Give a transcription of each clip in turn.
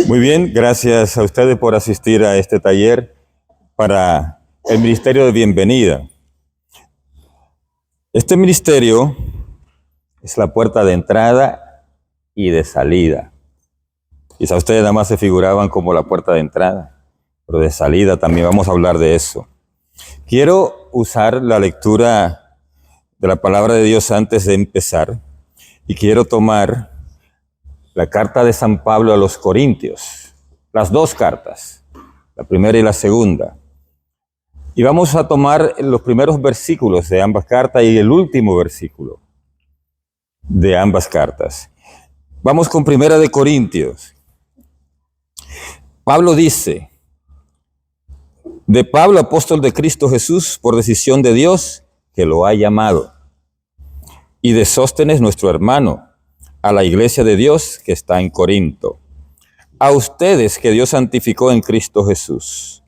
Muy bien, gracias a ustedes por asistir a este taller para el Ministerio de Bienvenida. Este ministerio es la puerta de entrada y de salida. Quizá ustedes nada más se figuraban como la puerta de entrada, pero de salida también vamos a hablar de eso. Quiero usar la lectura de la palabra de Dios antes de empezar y quiero tomar la carta de San Pablo a los Corintios, las dos cartas, la primera y la segunda. Y vamos a tomar los primeros versículos de ambas cartas y el último versículo de ambas cartas. Vamos con Primera de Corintios. Pablo dice: de Pablo, apóstol de Cristo Jesús, por decisión de Dios, que lo ha llamado, y de Sóstenes, nuestro hermano, a la iglesia de Dios que está en Corinto. A ustedes que Dios santificó en Cristo Jesús,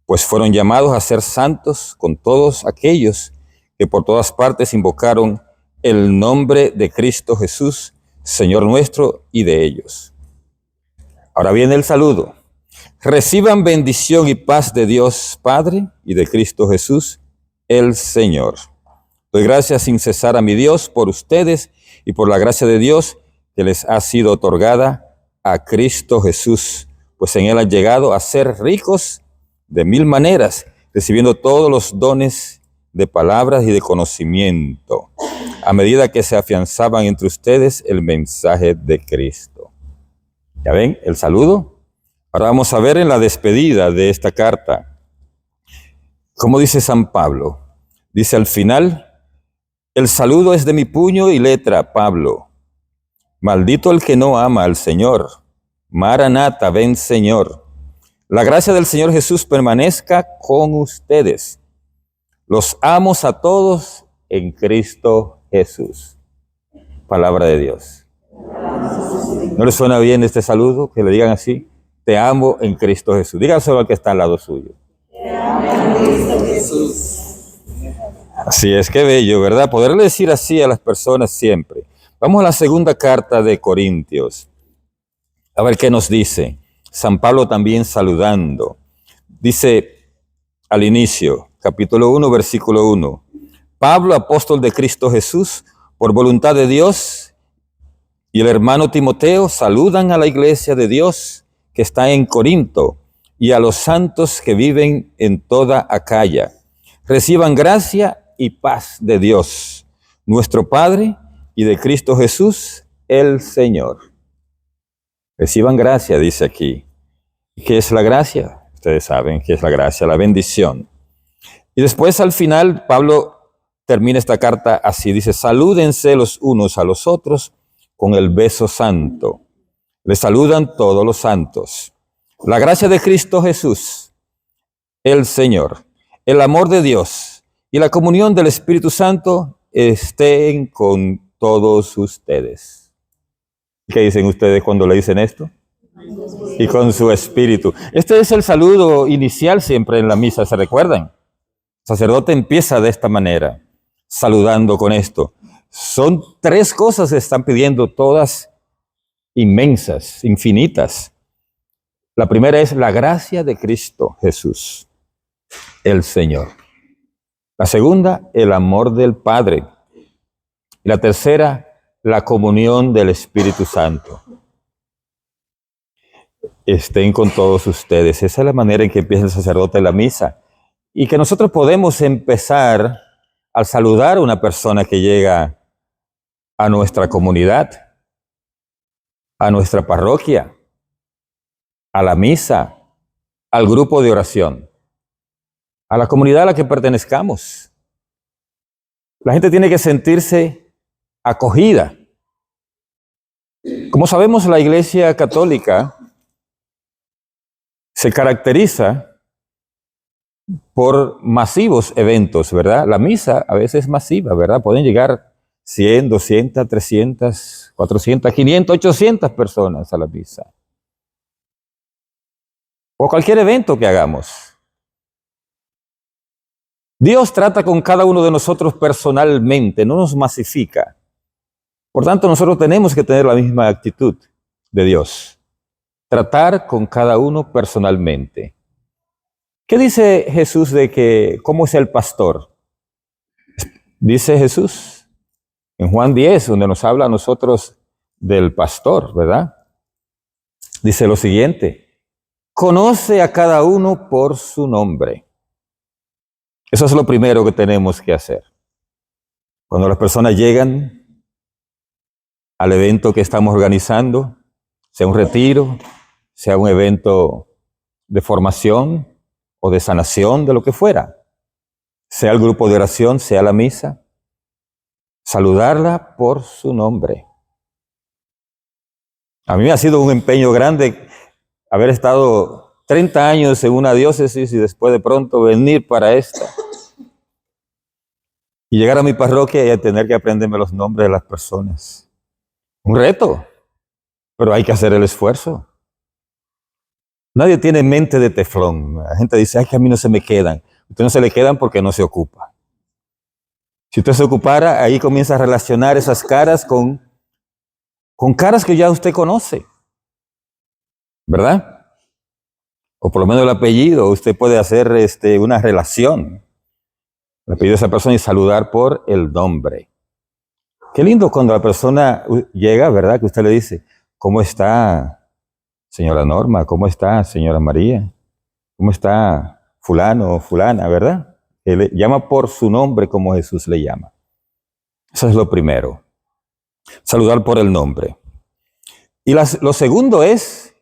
pues fueron llamados a ser santos con todos aquellos que por todas partes invocaron el nombre de Cristo Jesús, Señor nuestro, y de ellos. Ahora viene el saludo. Reciban bendición y paz de Dios Padre y de Cristo Jesús, el Señor. Doy gracias sin cesar a mi Dios por ustedes y por la gracia de Dios que les ha sido otorgada a Cristo Jesús, pues en Él han llegado a ser ricos de mil maneras, recibiendo todos los dones de palabras y de conocimiento, a medida que se afianzaban entre ustedes el mensaje de Cristo. ¿Ya ven el saludo? Ahora vamos a ver en la despedida de esta carta, ¿cómo dice San Pablo? Dice al final: el saludo es de mi puño y letra, Pablo. Maldito el que no ama al Señor. Maranata, ven Señor. La gracia del Señor Jesús permanezca con ustedes. Los amo a todos en Cristo Jesús. Palabra de Dios. ¿No les suena bien este saludo? Que le digan así: te amo en Cristo Jesús. Díganselo al que está al lado suyo. Te amo en Cristo Jesús. Así es, qué bello, ¿verdad? Poderle decir así a las personas siempre. Vamos a la segunda carta de Corintios. A ver qué nos dice. San Pablo también saludando. Dice al inicio, capítulo 1, versículo 1. Pablo, apóstol de Cristo Jesús, por voluntad de Dios, y el hermano Timoteo saludan a la iglesia de Dios que está en Corinto y a los santos que viven en toda Acaya. Reciban gracia y paz de Dios, nuestro Padre, y de Cristo Jesús, el Señor. Reciban gracia, dice aquí. ¿Qué es la gracia? Ustedes saben qué es la gracia, la bendición. Y después al final, Pablo termina esta carta así, dice: salúdense los unos a los otros con el beso santo. Les saludan todos los santos. La gracia de Cristo Jesús, el Señor, el amor de Dios y la comunión del Espíritu Santo estén con todos ustedes. ¿Qué dicen ustedes cuando le dicen esto? Y con su espíritu. Este es el saludo inicial siempre en la misa, ¿se recuerdan? El sacerdote empieza de esta manera, saludando con esto. Son tres cosas que están pidiendo, todas inmensas, infinitas. La primera es la gracia de Cristo Jesús, el Señor. La segunda, el amor del Padre. Y la tercera, la comunión del Espíritu Santo. Estén con todos ustedes. Esa es la manera en que empieza el sacerdote la misa. Y que nosotros podemos empezar al saludar a una persona que llega a nuestra comunidad, a nuestra parroquia, a la misa, al grupo de oración, a la comunidad a la que pertenezcamos. La gente tiene que sentirse acogida. Como sabemos, la Iglesia Católica se caracteriza por masivos eventos, ¿verdad? La misa a veces es masiva, ¿verdad? Pueden llegar 100, 200, 300, 400, 500, 800 personas a la misa. O cualquier evento que hagamos. Dios trata con cada uno de nosotros personalmente, no nos masifica. Por tanto, nosotros tenemos que tener la misma actitud de Dios. tratar con cada uno personalmente. ¿Qué dice Jesús de que cómo es el pastor? Dice Jesús en Juan 10, donde nos habla a nosotros del pastor, ¿verdad? Dice lo siguiente: conoce a cada uno por su nombre. Eso es lo primero que tenemos que hacer. Cuando las personas llegan al evento que estamos organizando, sea un retiro, sea un evento de formación o de sanación, de lo que fuera, sea el grupo de oración, sea la misa, saludarla por su nombre. A mí me ha sido un empeño grande haber estado 30 años en una diócesis y después de pronto venir para esta y llegar a mi parroquia y tener que aprenderme los nombres de las personas. Un reto, pero hay que hacer el esfuerzo. Nadie tiene mente de teflón. La gente dice, ay, que a mí no se me quedan. Usted no se le quedan porque no se ocupa. Si usted se ocupara, ahí comienza a relacionar esas caras con caras que ya usted conoce, ¿verdad? O por lo menos el apellido. Usted puede hacer una relación. Le apellido a esa persona y saludar por el nombre. Qué lindo cuando la persona llega, ¿verdad? Que usted le dice, ¿cómo está, señora Norma? ¿Cómo está, señora María? ¿Cómo está fulano o fulana, verdad? Que le llama por su nombre como Jesús le llama. Eso es lo primero. Saludar por el nombre. Y lo segundo es,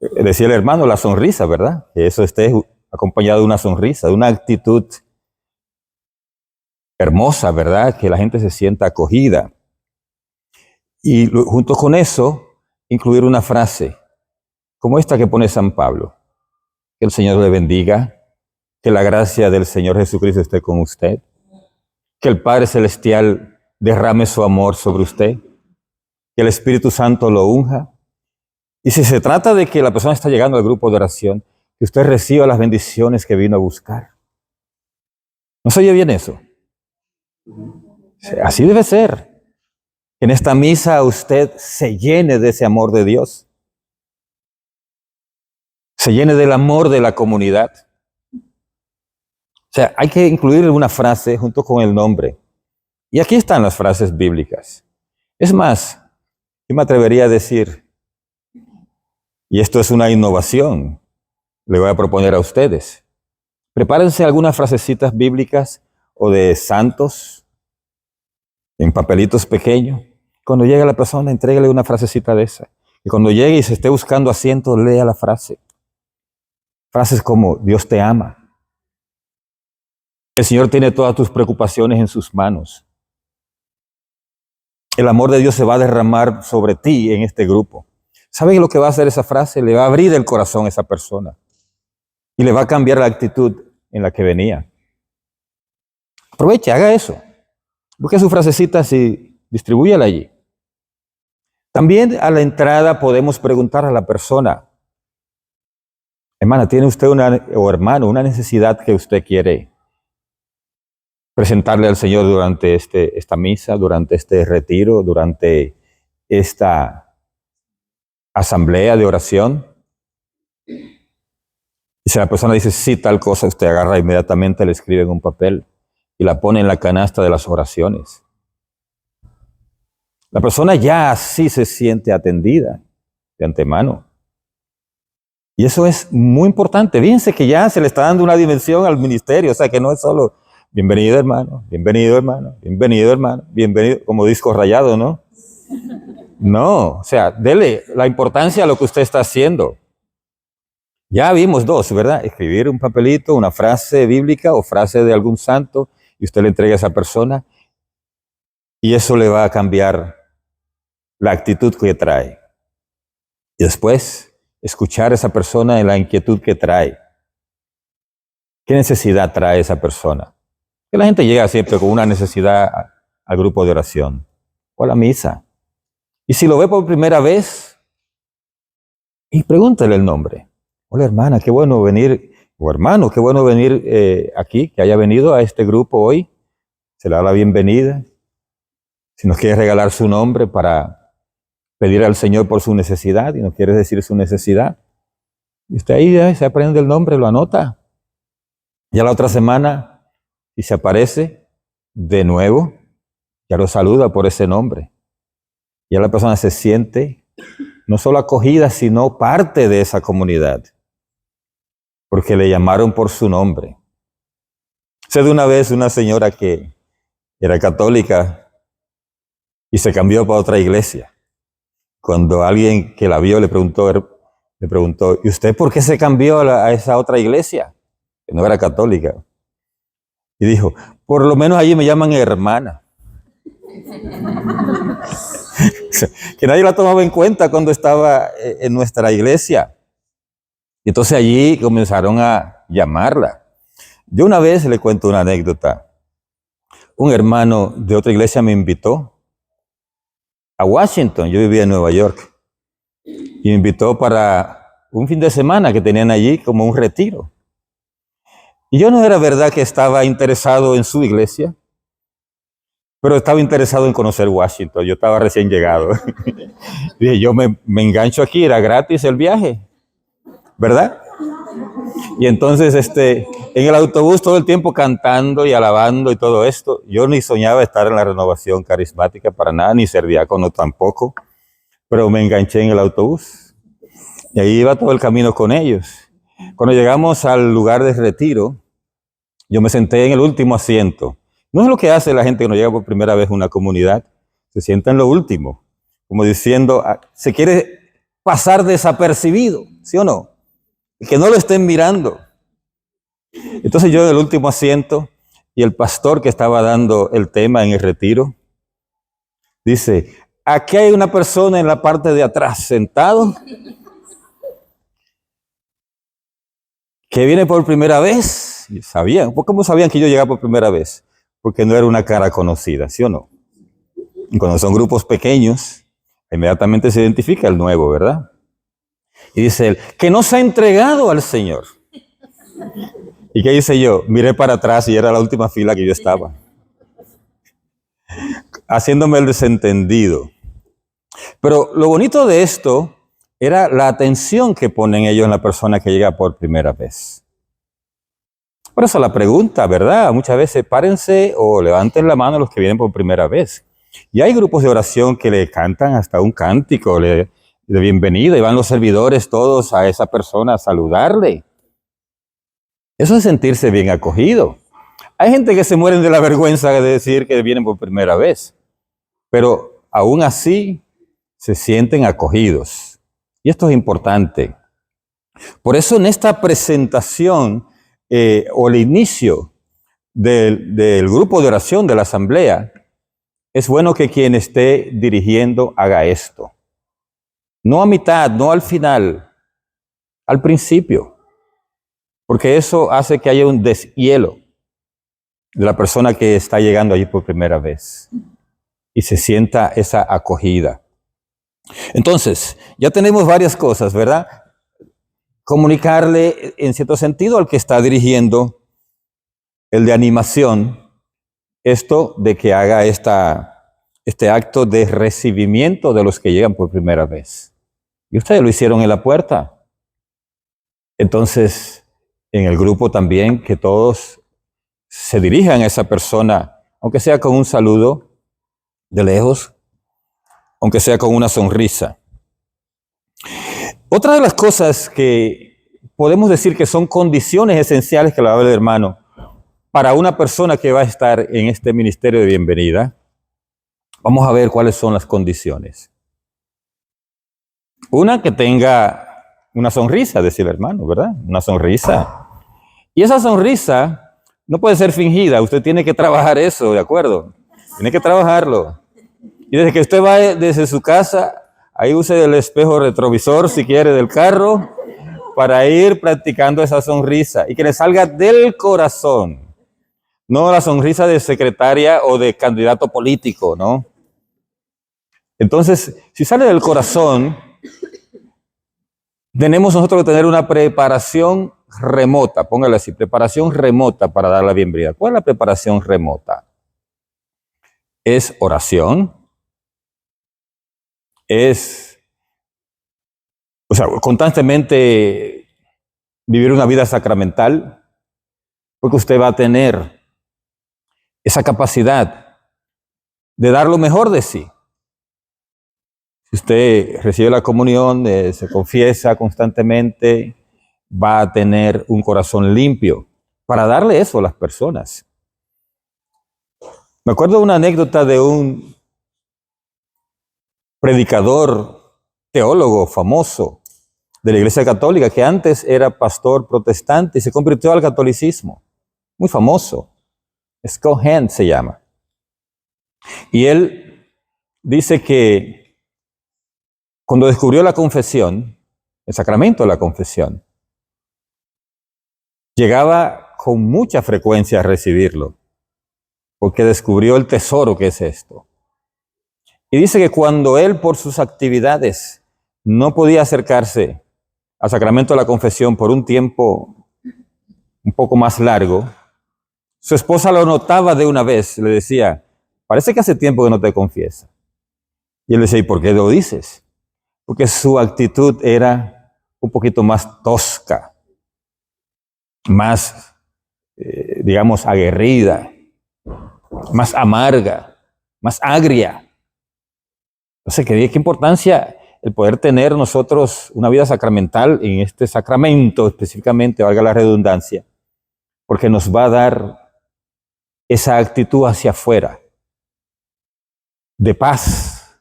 decía el hermano, la sonrisa, ¿verdad? Que eso esté acompañado de una sonrisa, de una actitud hermosa, ¿verdad? Que la gente se sienta acogida. Y junto con eso, incluir una frase, como esta que pone San Pablo. Que el Señor le bendiga, que la gracia del Señor Jesucristo esté con usted, que el Padre Celestial derrame su amor sobre usted, que el Espíritu Santo lo unja. Y si se trata de que la persona está llegando al grupo de oración, que usted reciba las bendiciones que vino a buscar. ¿No se oye bien eso? Así debe ser. En esta misa usted se llene de ese amor de Dios. Se llene del amor de la comunidad. O sea, hay que incluir una frase junto con el nombre. Y aquí están las frases bíblicas. Es más, yo me atrevería a decir, y esto es una innovación, le voy a proponer a ustedes. Prepárense algunas frasecitas bíblicas o de santos en papelitos pequeños. Cuando llegue la persona, entrégale una frasecita de esa. Y cuando llegue y se esté buscando asiento, lea la frase. Frases como, Dios te ama. El Señor tiene todas tus preocupaciones en sus manos. El amor de Dios se va a derramar sobre ti en este grupo. ¿Saben lo que va a hacer esa frase? Le va a abrir el corazón a esa persona. Y le va a cambiar la actitud en la que venía. Aproveche, haga eso. Busque sus frasecitas y distribúyala allí. También a la entrada podemos preguntar a la persona, hermana, ¿tiene usted o hermano, una necesidad que usted quiere presentarle al Señor durante esta misa, durante este retiro, durante esta asamblea de oración? Y si la persona dice, sí, tal cosa, usted agarra inmediatamente, le escribe en un papel y la pone en la canasta de las oraciones. La persona ya así se siente atendida de antemano. Y eso es muy importante. Fíjense que ya se le está dando una dimensión al ministerio, o sea que no es solo bienvenido hermano, bienvenido hermano, bienvenido hermano, bienvenido, como disco rayado, ¿no? No, o sea, dele la importancia a lo que usted está haciendo. Ya vimos dos, ¿verdad? Escribir un papelito, una frase bíblica o frase de algún santo y usted le entrega a esa persona y eso le va a cambiar la actitud que trae. Y después, escuchar a esa persona en la inquietud que trae. ¿Qué necesidad trae esa persona? Que la gente llega siempre con una necesidad al grupo de oración o a la misa. Y si lo ve por primera vez, y pregúntele el nombre. Hola hermana, qué bueno venir, o hermano, qué bueno venir aquí, que haya venido a este grupo hoy. Se le da la bienvenida. Si nos quiere regalar su nombre para pedir al Señor por su necesidad y no quiere decir su necesidad. Y usted ahí se aprende el nombre, lo anota. Ya la otra semana, si se aparece de nuevo, ya lo saluda por ese nombre. Ya la persona se siente no solo acogida, sino parte de esa comunidad, porque le llamaron por su nombre. Sé de una vez una señora que era católica y se cambió para otra iglesia. Cuando alguien que la vio le preguntó, ¿y usted por qué se cambió a esa otra iglesia? Que no era católica. Y dijo, por lo menos allí me llaman hermana. Que nadie la tomaba en cuenta cuando estaba en nuestra iglesia. Y entonces allí comenzaron a llamarla. Yo una vez le cuento una anécdota. Un hermano de otra iglesia me invitó a Washington. Yo vivía en Nueva York. Y me invitó para un fin de semana que tenían allí como un retiro. Y yo no era verdad que estaba interesado en su iglesia, pero estaba interesado en conocer Washington. Yo estaba recién llegado. Dije, yo me engancho aquí, era gratis el viaje, ¿verdad? Y entonces en el autobús todo el tiempo cantando y alabando y todo esto. Yo ni soñaba estar en la renovación carismática para nada, ni ser diácono tampoco, pero me enganché en el autobús. Y ahí iba todo el camino con ellos. Cuando llegamos al lugar de retiro, yo me senté en el último asiento. No es lo que hace la gente que no llega por primera vez a una comunidad. Se sienta en lo último, como diciendo, se quiere pasar desapercibido, ¿sí o no? Que no lo estén mirando. Entonces yo en el último asiento, y el pastor que estaba dando el tema en el retiro, dice, aquí hay una persona en la parte de atrás sentado, que viene por primera vez. Y sabían, ¿cómo sabían que yo llegaba por primera vez? Porque no era una cara conocida, ¿sí o no? Y cuando son grupos pequeños, inmediatamente se identifica el nuevo, ¿verdad? Y dice él, que no se ha entregado al Señor. ¿Y qué hice yo? Miré para atrás y era la última fila que yo estaba. Haciéndome el desentendido. Pero lo bonito de esto era la atención que ponen ellos en la persona que llega por primera vez. Por eso la pregunta, ¿verdad? Muchas veces párense o levanten la mano los que vienen por primera vez. Y hay grupos de oración que le cantan hasta un cántico de bienvenida y van los servidores todos a esa persona a saludarle. Eso es sentirse bien acogido. Hay gente que se mueren de la vergüenza de decir que vienen por primera vez, pero aún así se sienten acogidos. Y esto es importante. Por eso en esta presentación o el inicio del grupo de oración de la asamblea, es bueno que quien esté dirigiendo haga esto. No a mitad, no al final, al principio. Porque eso hace que haya un deshielo de la persona que está llegando allí por primera vez. Y se sienta esa acogida. Entonces, ya tenemos varias cosas, ¿verdad? Comunicarle en cierto sentido al que está dirigiendo el de animación, esto de que haga este acto de recibimiento de los que llegan por primera vez. Y ustedes lo hicieron en la puerta. Entonces, en el grupo también, que todos se dirijan a esa persona, aunque sea con un saludo de lejos, aunque sea con una sonrisa. Otra de las cosas que podemos decir que son condiciones esenciales que la habla el hermano para una persona que va a estar en este ministerio de bienvenida, vamos a ver cuáles son las condiciones. Una, que tenga una sonrisa, decía el hermano, ¿verdad? Una sonrisa. Y esa sonrisa no puede ser fingida, usted tiene que trabajar eso, ¿de acuerdo? Tiene que trabajarlo. Y desde que usted va desde su casa, ahí use el espejo retrovisor, si quiere, del carro, para ir practicando esa sonrisa y que le salga del corazón. No la sonrisa de secretaria o de candidato político, ¿no? Entonces, si sale del corazón, tenemos nosotros que tener una preparación remota, póngale así, preparación remota para dar la bienvenida. ¿Cuál es la preparación remota? Es oración, es, constantemente vivir una vida sacramental, porque usted va a tener esa capacidad de dar lo mejor de sí. Si usted recibe la comunión, se confiesa constantemente, va a tener un corazón limpio para darle eso a las personas. Me acuerdo de una anécdota de un predicador, teólogo famoso de la Iglesia Católica, que antes era pastor protestante y se convirtió al catolicismo. Muy famoso. Scott Hahn se llama. Y él dice que cuando descubrió la confesión, el sacramento de la confesión, llegaba con mucha frecuencia a recibirlo, porque descubrió el tesoro que es esto. Y dice que cuando él, por sus actividades, no podía acercarse al sacramento de la confesión por un tiempo un poco más largo, su esposa lo notaba de una vez, le decía, parece que hace tiempo que no te confiesa. Y él decía, ¿y por qué lo dices? Porque su actitud era un poquito más tosca, más, digamos, aguerrida, más amarga, más agria. Entonces, qué importancia el poder tener nosotros una vida sacramental en este sacramento específicamente, valga la redundancia, porque nos va a dar esa actitud hacia afuera, de paz,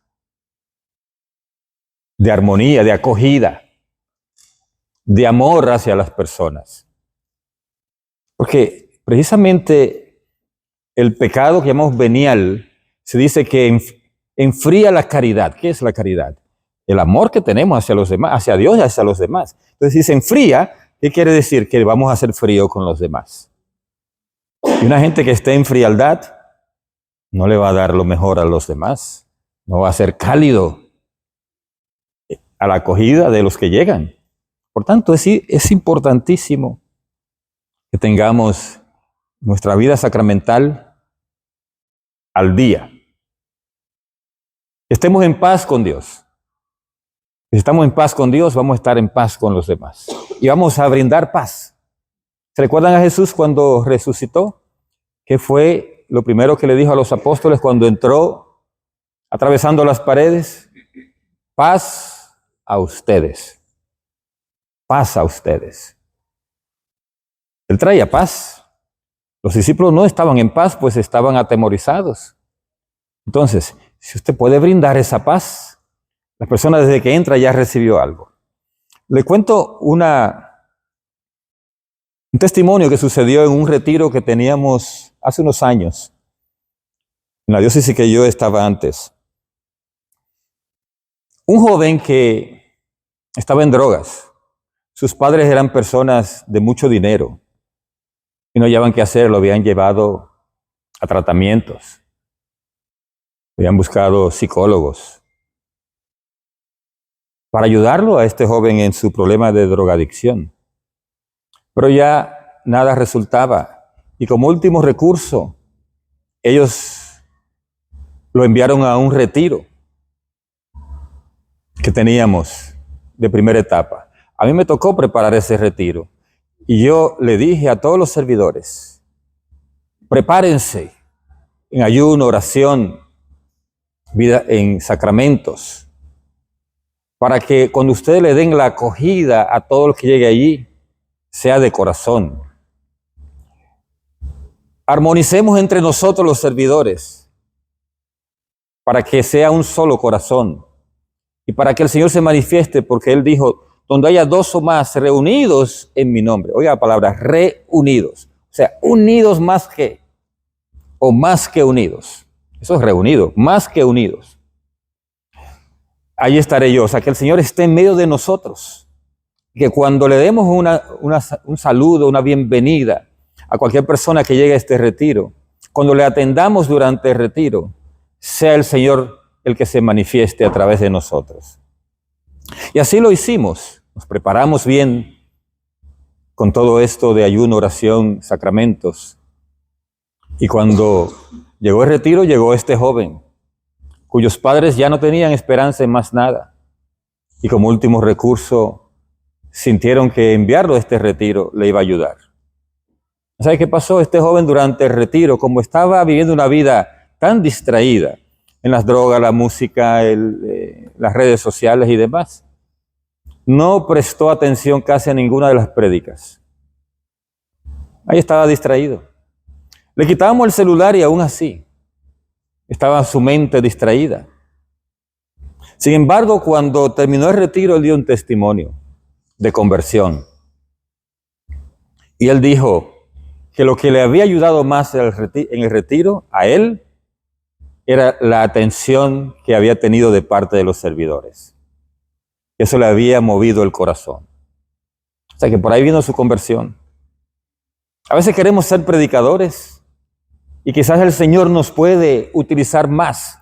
de armonía, de acogida, de amor hacia las personas. Porque precisamente el pecado que llamamos venial, se dice que enfría la caridad. ¿Qué es la caridad? El amor que tenemos hacia los demás, hacia Dios y hacia los demás. Entonces, si se enfría, ¿qué quiere decir? Que vamos a hacer frío con los demás. Y una gente que esté en frialdad no le va a dar lo mejor a los demás. No va a ser cálido a la acogida de los que llegan. Por tanto, es importantísimo que tengamos nuestra vida sacramental al día. Estemos en paz con Dios. Si estamos en paz con Dios, vamos a estar en paz con los demás. Y vamos a brindar paz. ¿Se recuerdan a Jesús cuando resucitó? ¿Qué fue lo primero que le dijo a los apóstoles cuando entró atravesando las paredes? Paz a ustedes. Paz a ustedes. Él traía paz. Los discípulos no estaban en paz, pues estaban atemorizados. Entonces, si usted puede brindar esa paz, la persona desde que entra ya recibió algo. Le cuento un testimonio que sucedió en un retiro que teníamos hace unos años, en la diócesis que yo estaba antes. Un joven que estaba en drogas. Sus padres eran personas de mucho dinero y no hallaban qué hacer, lo habían llevado a tratamientos. Habían buscado psicólogos para ayudarlo a este joven en su problema de drogadicción. Pero ya nada resultaba. Y como último recurso, ellos lo enviaron a un retiro que teníamos de primera etapa. A mí me tocó preparar ese retiro. Y yo le dije a todos los servidores, prepárense en ayuno, oración, vida en sacramentos, para que cuando ustedes le den la acogida a todo el que llegue allí, sea de corazón. Armonicemos entre nosotros los servidores, para que sea un solo corazón, y para que el Señor se manifieste, porque Él dijo, donde haya dos o más reunidos en mi nombre. Oiga la palabra, reunidos. O sea, unidos más que, o más que unidos. Eso es reunido, más que unidos. Ahí estaré yo. O sea, que el Señor esté en medio de nosotros. Que cuando le demos un saludo, una bienvenida a cualquier persona que llegue a este retiro, cuando le atendamos durante el retiro, sea el Señor el que se manifieste a través de nosotros. Y así lo hicimos. Nos preparamos bien con todo esto de ayuno, oración, sacramentos. Y cuando llegó el retiro, llegó este joven cuyos padres ya no tenían esperanza en más nada. Y como último recurso, sintieron que enviarlo a este retiro le iba a ayudar. ¿Sabe qué pasó? Este joven durante el retiro, como estaba viviendo una vida tan distraída en las drogas, la música, las redes sociales y demás, no prestó atención casi a ninguna de las prédicas. Ahí estaba distraído. Le quitábamos el celular y aún así estaba su mente distraída. Sin embargo, cuando terminó el retiro, él dio un testimonio de conversión. Y él dijo que lo que le había ayudado más en el retiro a él era la atención que había tenido de parte de los servidores. Eso le había movido el corazón. O sea que por ahí vino su conversión. A veces queremos ser predicadores y quizás el Señor nos puede utilizar más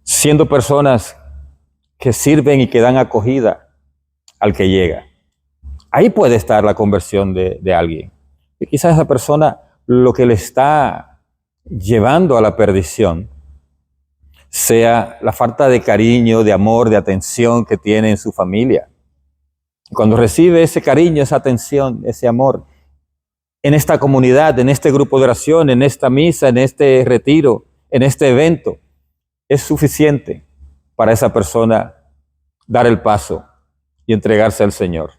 siendo personas que sirven y que dan acogida al que llega. Ahí puede estar la conversión de alguien. Y quizás esa persona lo que le está llevando a la perdición sea la falta de cariño, de amor, de atención que tiene en su familia. Cuando recibe ese cariño, esa atención, ese amor, en esta comunidad, en este grupo de oración, en esta misa, en este retiro, en este evento, es suficiente para esa persona dar el paso y entregarse al Señor.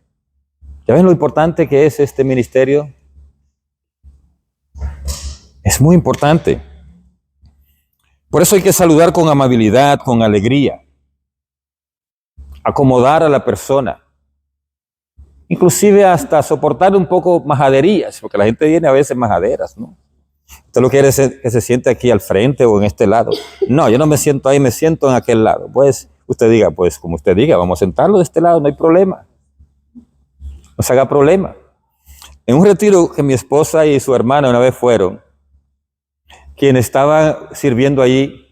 ¿Ya ven lo importante que es este ministerio? Es muy importante. Por eso hay que saludar con amabilidad, con alegría, acomodar a la persona, inclusive hasta soportar un poco majaderías, porque la gente viene a veces majaderas, ¿no? Usted lo quiere que se siente aquí al frente o en este lado. No, yo no me siento ahí, me siento en aquel lado. Pues usted diga, pues como usted diga, vamos a sentarlo de este lado, no hay problema. No se haga problema. En un retiro que mi esposa y su hermana una vez fueron, quien estaba sirviendo allí,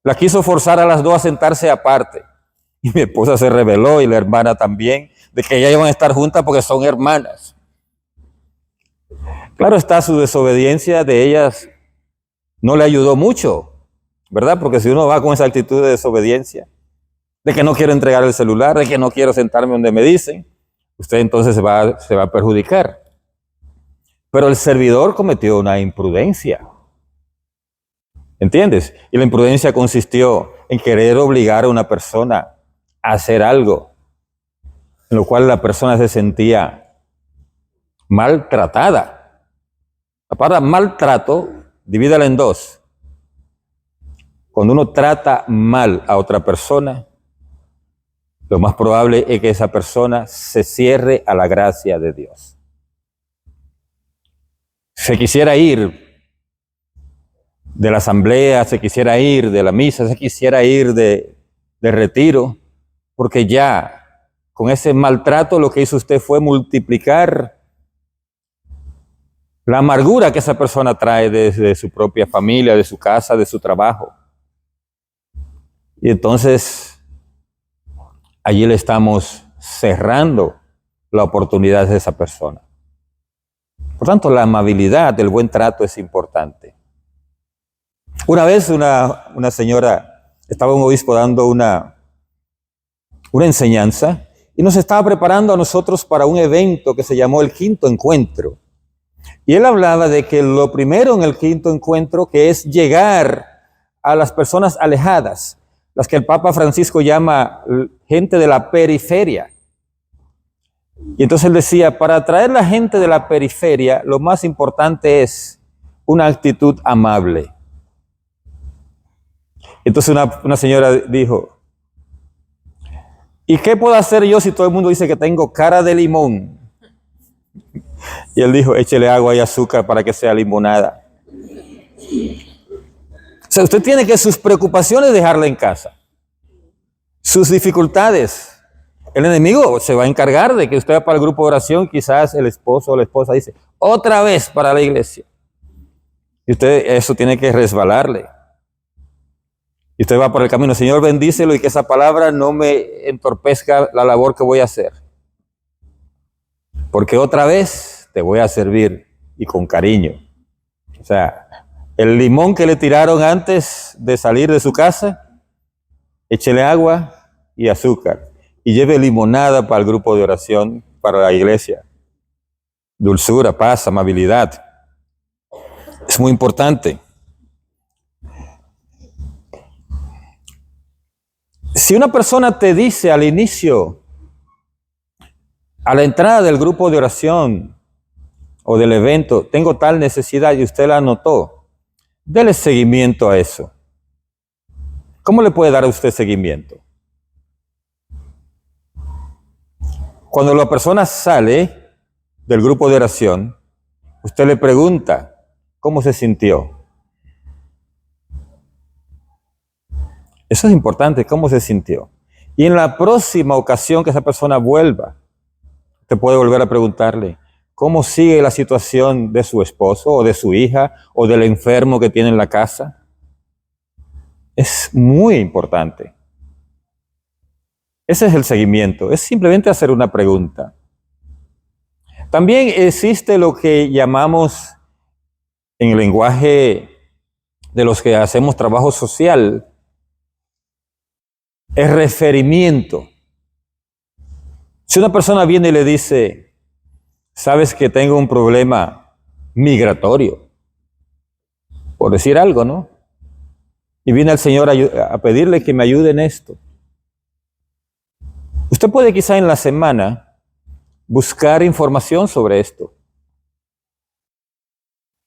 la quiso forzar a las dos a sentarse aparte. Y mi esposa se rebeló y la hermana también, de que ellas iban a estar juntas porque son hermanas. Claro está, su desobediencia de ellas no le ayudó mucho, ¿verdad? Porque si uno va con esa actitud de desobediencia, de que no quiero entregar el celular, de que no quiero sentarme donde me dicen, usted entonces se va a perjudicar. Pero el servidor cometió una imprudencia. ¿Entiendes? Y la imprudencia consistió en querer obligar a una persona a hacer algo, en lo cual la persona se sentía maltratada. La palabra maltrato, divídala en dos. Cuando uno trata mal a otra persona, lo más probable es que esa persona se cierre a la gracia de Dios. Se quisiera ir de la asamblea, se quisiera ir de la misa, se quisiera ir de retiro, porque ya con ese maltrato lo que hizo usted fue multiplicar la amargura que esa persona trae desde su propia familia, de su casa, de su trabajo. Y entonces allí le estamos cerrando la oportunidad de esa persona. Por tanto, la amabilidad, el buen trato es importante. Una vez una señora, estaba un obispo dando una enseñanza y nos estaba preparando a nosotros para un evento que se llamó el Quinto Encuentro. Y él hablaba de que lo primero en el Quinto Encuentro, que es llegar a las personas alejadas, las que el Papa Francisco llama gente de la periferia. Y entonces él decía, para atraer a la gente de la periferia, lo más importante es una actitud amable. Entonces una señora dijo, ¿y qué puedo hacer yo si todo el mundo dice que tengo cara de limón? Y él dijo, échele agua y azúcar para que sea limonada. O sea, usted tiene que sus preocupaciones dejarla en casa. Sus dificultades. El enemigo se va a encargar de que usted va para el grupo de oración, quizás el esposo o la esposa dice, otra vez para la iglesia. Y usted eso tiene que resbalarle. Y usted va por el camino, Señor, bendícelo y que esa palabra no me entorpezca la labor que voy a hacer. Porque otra vez te voy a servir y con cariño. O sea, El limón que le tiraron antes de salir de su casa, échele agua y azúcar. Y lleve limonada para el grupo de oración, para la iglesia. Dulzura, paz, amabilidad. Es muy importante. Si una persona te dice al inicio, a la entrada del grupo de oración o del evento, tengo tal necesidad y usted la anotó, dele seguimiento a eso. ¿Cómo le puede dar a usted seguimiento? Cuando la persona sale del grupo de oración, usted le pregunta, ¿cómo se sintió? Eso es importante, ¿cómo se sintió? Y en la próxima ocasión que esa persona vuelva, usted puede volver a preguntarle, ¿cómo sigue la situación de su esposo o de su hija o del enfermo que tiene en la casa? Es muy importante. Ese es el seguimiento, es simplemente hacer una pregunta. También existe lo que llamamos en el lenguaje de los que hacemos trabajo social, el referimiento. Si una persona viene y le dice, sabes que tengo un problema migratorio, por decir algo, ¿no? Y viene el Señor a pedirle que me ayude en esto. Usted puede quizá en la semana buscar información sobre esto.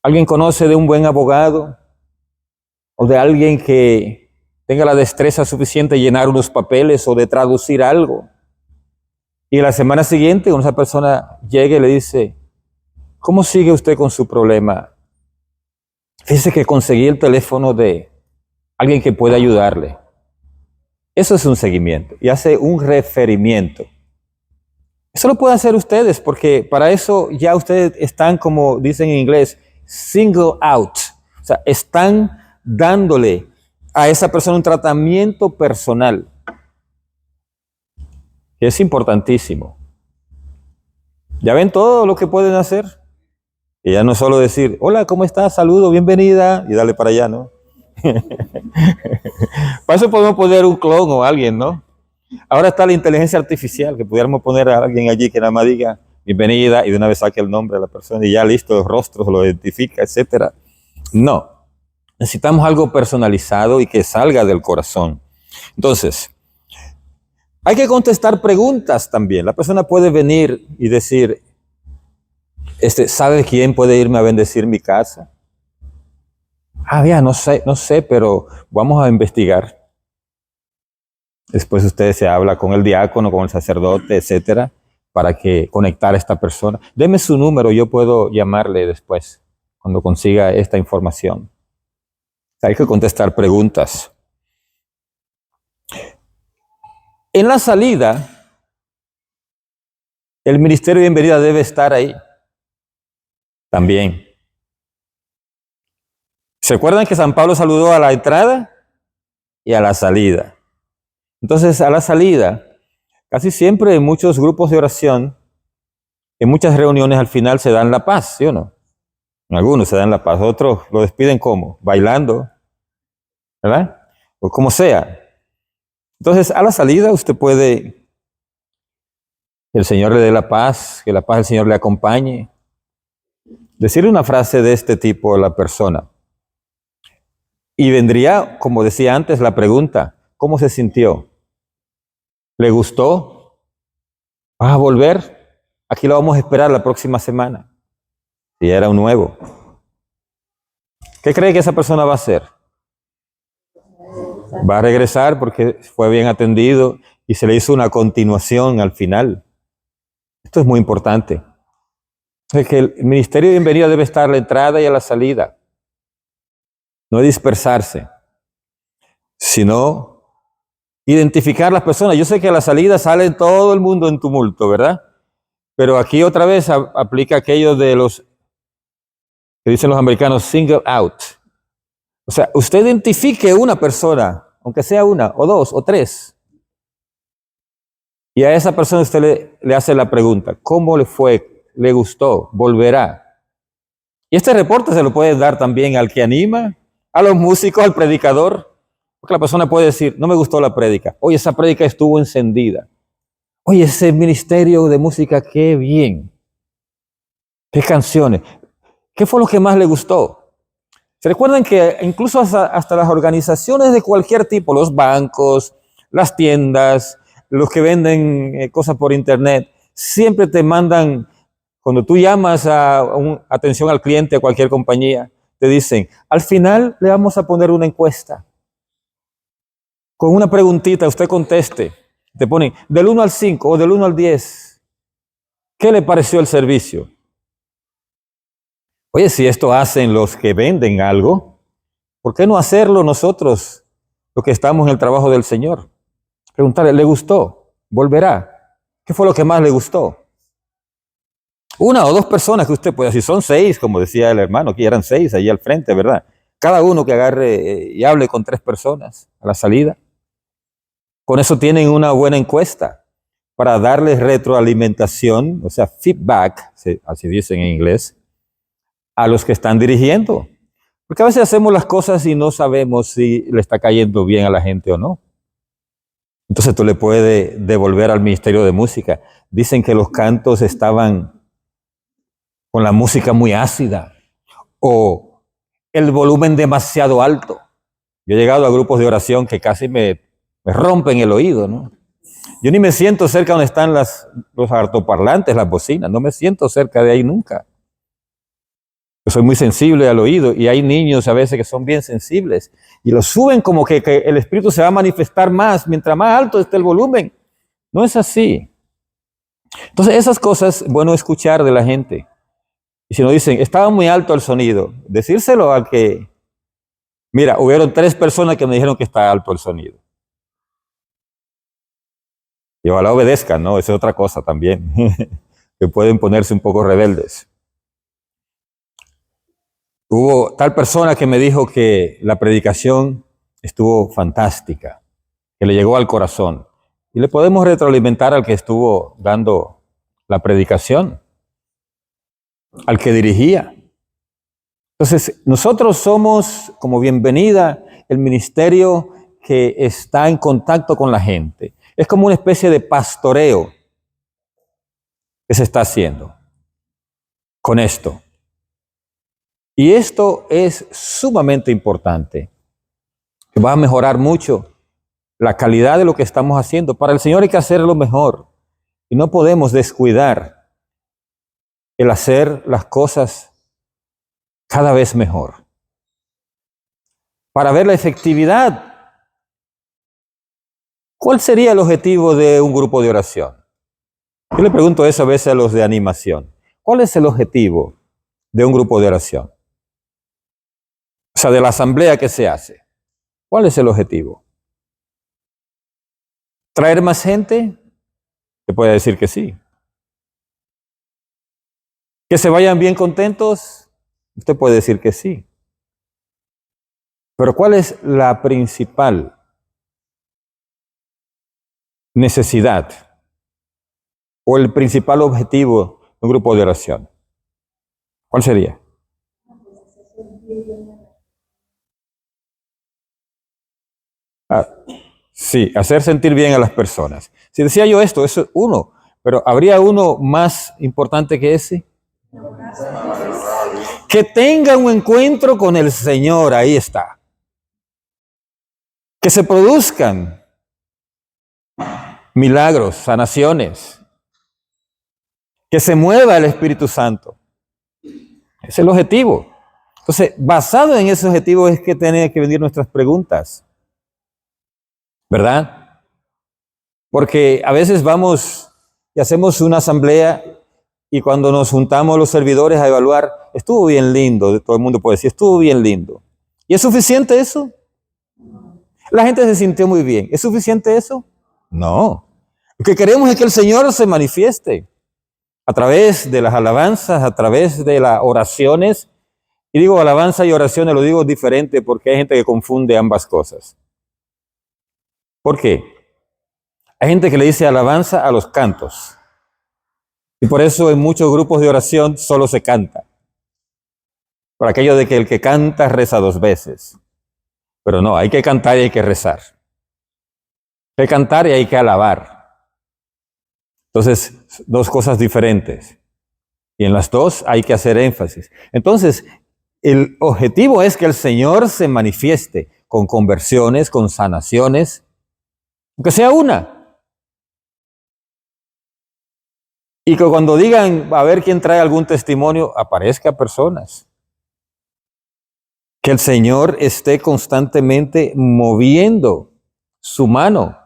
¿Alguien conoce de un buen abogado? ¿O de alguien que tenga la destreza suficiente de llenar unos papeles o de traducir algo? Y la semana siguiente, cuando esa persona llegue y le dice, ¿cómo sigue usted con su problema? Fíjese que conseguí el teléfono de alguien que pueda ayudarle. Eso es un seguimiento y hace un referimiento. Eso lo pueden hacer ustedes porque para eso ya ustedes están, como dicen en inglés, single out. O sea, están dándole a esa persona un tratamiento personal. Que es importantísimo. ¿Ya ven todo lo que pueden hacer? Y ya no solo decir, hola, ¿cómo estás? Saludo, bienvenida, y dale para allá, ¿no? Para eso podemos poner un clon o alguien, ¿no? Ahora está la inteligencia artificial, que pudiéramos poner a alguien allí que nada más diga bienvenida y de una vez saque el nombre de la persona y ya listo, los rostros, lo identifica, etcétera. No, necesitamos algo personalizado y que salga del corazón. Entonces, hay que contestar preguntas también. La persona puede venir y decir, ¿sabe quién puede irme a bendecir mi casa? Ya, no sé, pero vamos a investigar. Después usted se habla con el diácono, con el sacerdote, etcétera, para que conectar a esta persona. Deme su número, yo puedo llamarle después, cuando consiga esta información. Hay que contestar preguntas. En la salida, el ministerio de bienvenida debe estar ahí también. ¿Se acuerdan que San Pablo saludó a la entrada y a la salida? Entonces, a la salida, casi siempre en muchos grupos de oración, en muchas reuniones al final se dan la paz, ¿sí o no? Algunos se dan la paz, otros lo despiden ¿cómo? Bailando, ¿verdad? O como sea. Entonces, a la salida usted puede, que el Señor le dé la paz, que la paz del Señor le acompañe. Decirle una frase de este tipo a la persona. Y vendría, como decía antes, la pregunta, ¿cómo se sintió? ¿Le gustó? ¿Vas a volver? Aquí lo vamos a esperar la próxima semana. Si era un nuevo. ¿Qué cree que esa persona va a hacer? Va a regresar porque fue bien atendido y se le hizo una continuación al final. Esto es muy importante. Es que el ministerio de bienvenida debe estar a la entrada y a la salida. No dispersarse, sino identificar las personas. Yo sé que a la salida sale todo el mundo en tumulto, ¿verdad? Pero aquí otra vez aplica aquello de los que dicen los americanos, single out. O sea, usted identifique una persona, aunque sea una, o dos, o tres. Y a esa persona usted le hace la pregunta, ¿cómo le fue? ¿Le gustó? ¿Volverá? Y este reporte se lo puede dar también al que anima, a los músicos, al predicador. Porque la persona puede decir, no me gustó la prédica. Oye, esa prédica estuvo encendida. Oye, ese ministerio de música, qué bien. Qué canciones. ¿Qué fue lo que más le gustó? ¿Se recuerdan que incluso hasta las organizaciones de cualquier tipo, los bancos, las tiendas, los que venden cosas por internet, siempre te mandan, cuando tú llamas a atención al cliente a cualquier compañía, te dicen, al final le vamos a poner una encuesta. Con una preguntita, usted conteste. Te ponen del 1 al 5 o del 1 al 10. ¿Qué le pareció el servicio? Oye, si esto hacen los que venden algo, ¿por qué no hacerlo nosotros, los que estamos en el trabajo del Señor? Preguntarle, ¿le gustó? ¿Volverá? ¿Qué fue lo que más le gustó? Una o dos personas que usted puede decir, son 6, como decía el hermano, que eran 6 allí al frente, ¿verdad? Cada uno que agarre y hable con 3 personas a la salida. Con eso tienen una buena encuesta para darles retroalimentación, o sea, feedback, así dicen en inglés, a los que están dirigiendo. Porque a veces hacemos las cosas y no sabemos si le está cayendo bien a la gente o no. Entonces tú le puedes devolver al Ministerio de Música. Dicen que los cantos estaban con la música muy ácida o el volumen demasiado alto. Yo he llegado a grupos de oración que casi me rompen el oído, ¿no? Yo ni me siento cerca donde están los altoparlantes, las bocinas. No me siento cerca de ahí nunca. Yo soy muy sensible al oído y hay niños a veces que son bien sensibles y lo suben como que el espíritu se va a manifestar más mientras más alto esté el volumen. No es así. Entonces esas cosas, bueno escuchar de la gente. Y si nos dicen, estaba muy alto el sonido, decírselo al que, mira, hubieron 3 personas que me dijeron que está alto el sonido. Y ojalá obedezcan, ¿no? Esa es otra cosa también, que pueden ponerse un poco rebeldes. Hubo tal persona que me dijo que la predicación estuvo fantástica, que le llegó al corazón. Y le podemos retroalimentar al que estuvo dando la predicación, al que dirigía. Entonces, nosotros somos como bienvenida el ministerio que está en contacto con la gente. Es como una especie de pastoreo que se está haciendo con esto. Y esto es sumamente importante, que va a mejorar mucho la calidad de lo que estamos haciendo. Para el Señor hay que hacerlo mejor y no podemos descuidar el hacer las cosas cada vez mejor. Para ver la efectividad, ¿cuál sería el objetivo de un grupo de oración? Yo le pregunto eso a veces a los de animación. ¿Cuál es el objetivo de un grupo de oración? O sea, de la asamblea que se hace. ¿Cuál es el objetivo? ¿Traer más gente? Se puede decir que sí. ¿Que se vayan bien contentos? Usted puede decir que sí. Pero ¿cuál es la principal necesidad o el principal objetivo de un grupo de oración? ¿Cuál sería? Sí, hacer sentir bien a las personas. Si decía yo esto, eso es uno, pero ¿habría uno más importante que ese? Que tenga un encuentro con el Señor, ahí está. Que se produzcan milagros, sanaciones. Que se mueva el Espíritu Santo. Ese es el objetivo. Entonces, basado en ese objetivo es que tienen que venir nuestras preguntas. ¿Verdad? Porque a veces vamos y hacemos una asamblea y cuando nos juntamos los servidores a evaluar, estuvo bien lindo, todo el mundo puede decir, estuvo bien lindo. ¿Y es suficiente eso? La gente se sintió muy bien. ¿Es suficiente eso? No. Lo que queremos es que el Señor se manifieste a través de las alabanzas, a través de las oraciones. Y digo alabanza y oraciones, lo digo diferente porque hay gente que confunde ambas cosas. ¿Por qué? Hay gente que le dice alabanza a los cantos. Y por eso en muchos grupos de oración solo se canta. por aquello de que el que canta reza 2 veces. Pero no, hay que cantar y hay que rezar. Hay que cantar y hay que alabar. Entonces, 2 cosas diferentes. Y en las 2 hay que hacer énfasis. Entonces, el objetivo es que el Señor se manifieste con conversiones, con sanaciones, aunque sea una. Y que cuando digan, a ver quién trae algún testimonio, aparezca personas. Que el Señor esté constantemente moviendo su mano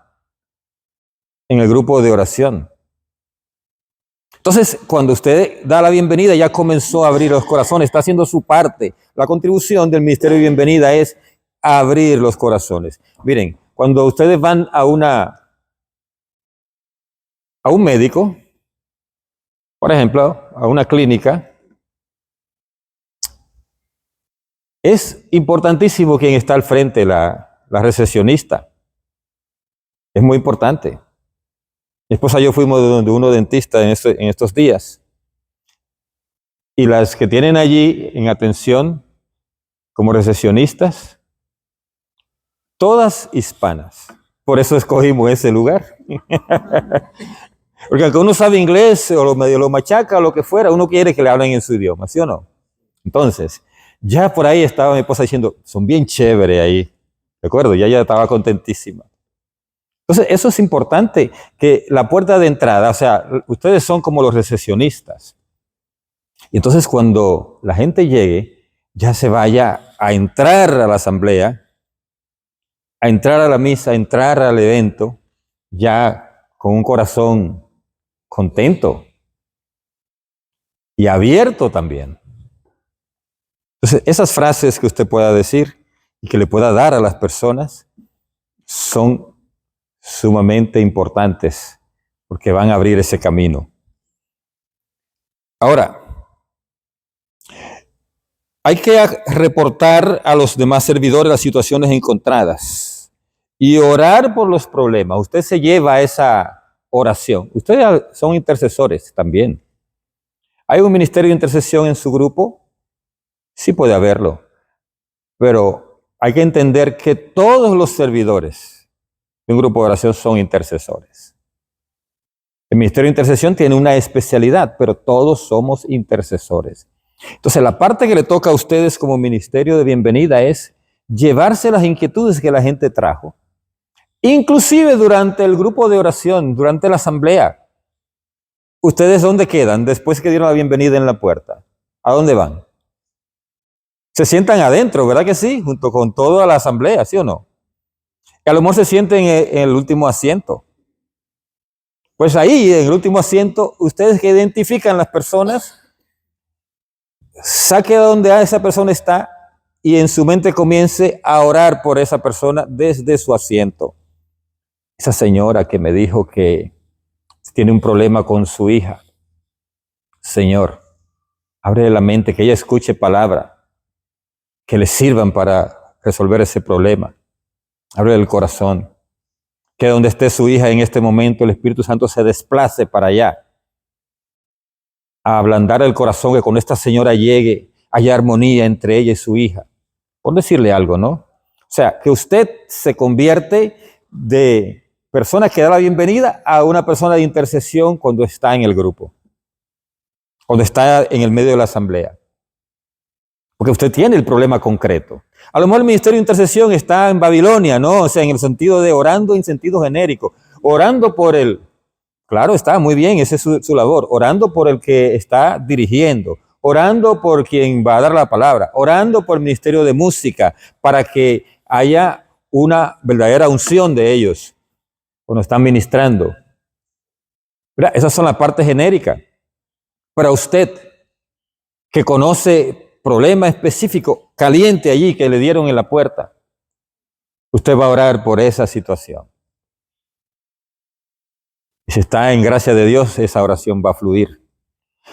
en el grupo de oración. Entonces, cuando usted da la bienvenida, ya comenzó a abrir los corazones, está haciendo su parte. La contribución del Ministerio de Bienvenida es abrir los corazones. Miren, cuando ustedes van a un médico, por ejemplo, a una clínica, es importantísimo quien está al frente, la recepcionista. Es muy importante. Mi esposa y yo fuimos de uno dentista en estos días. Y las que tienen allí en atención como recepcionistas, todas hispanas. Por eso escogimos ese lugar. Porque aunque uno sabe inglés o medio lo machaca o lo que fuera, uno quiere que le hablen en su idioma, ¿sí o no? Entonces, ya por ahí estaba mi esposa diciendo, son bien chévere ahí. ¿De acuerdo? Ya ella estaba contentísima. Entonces, eso es importante, que la puerta de entrada, o sea, ustedes son como los recepcionistas. Y entonces cuando la gente llegue, ya se vaya a entrar a la asamblea, a entrar a la misa, a entrar al evento, ya con un corazón contento y abierto también. Entonces, esas frases que usted pueda decir y que le pueda dar a las personas son sumamente importantes porque van a abrir ese camino. Ahora, hay que reportar a los demás servidores las situaciones encontradas y orar por los problemas. Usted se lleva esa oración. Ustedes son intercesores también. ¿Hay un ministerio de intercesión en su grupo? Sí puede haberlo, pero hay que entender que todos los servidores de un grupo de oración son intercesores. El ministerio de intercesión tiene una especialidad, pero todos somos intercesores. Entonces, la parte que le toca a ustedes como ministerio de bienvenida es llevarse las inquietudes que la gente trajo, inclusive durante el grupo de oración, durante la asamblea. ¿Ustedes dónde quedan después que dieron la bienvenida en la puerta? ¿A dónde van? Se sientan adentro, ¿verdad que sí? Junto con toda la asamblea, ¿sí o no? Y a lo mejor se sienten en el último asiento. Pues ahí, en el último asiento, ustedes que identifican las personas, saque a donde esa persona está y en su mente comience a orar por esa persona desde su asiento. Esa señora que me dijo que tiene un problema con su hija. Señor, abre la mente, que ella escuche palabra, que le sirvan para resolver ese problema. Abre el corazón. Que donde esté su hija en este momento, el Espíritu Santo se desplace para allá. A ablandar el corazón, que con esta señora llegue, haya armonía entre ella y su hija. Por decirle algo, ¿no? O sea, que usted se convierte de persona que da la bienvenida a una persona de intercesión cuando está en el grupo, cuando está en el medio de la asamblea. Porque usted tiene el problema concreto. A lo mejor el ministerio de intercesión está en Babilonia, ¿no? O sea, en el sentido de orando en sentido genérico. Orando por el... Claro, está muy bien, esa es su labor. Orando por el que está dirigiendo. Orando por quien va a dar la palabra. Orando por el ministerio de música para que haya una verdadera unción de ellos cuando están ministrando. Mira, esas son las partes genéricas. Para usted, que conoce problema específico, caliente allí, que le dieron en la puerta, usted va a orar por esa situación. Y si está en gracia de Dios, esa oración va a fluir.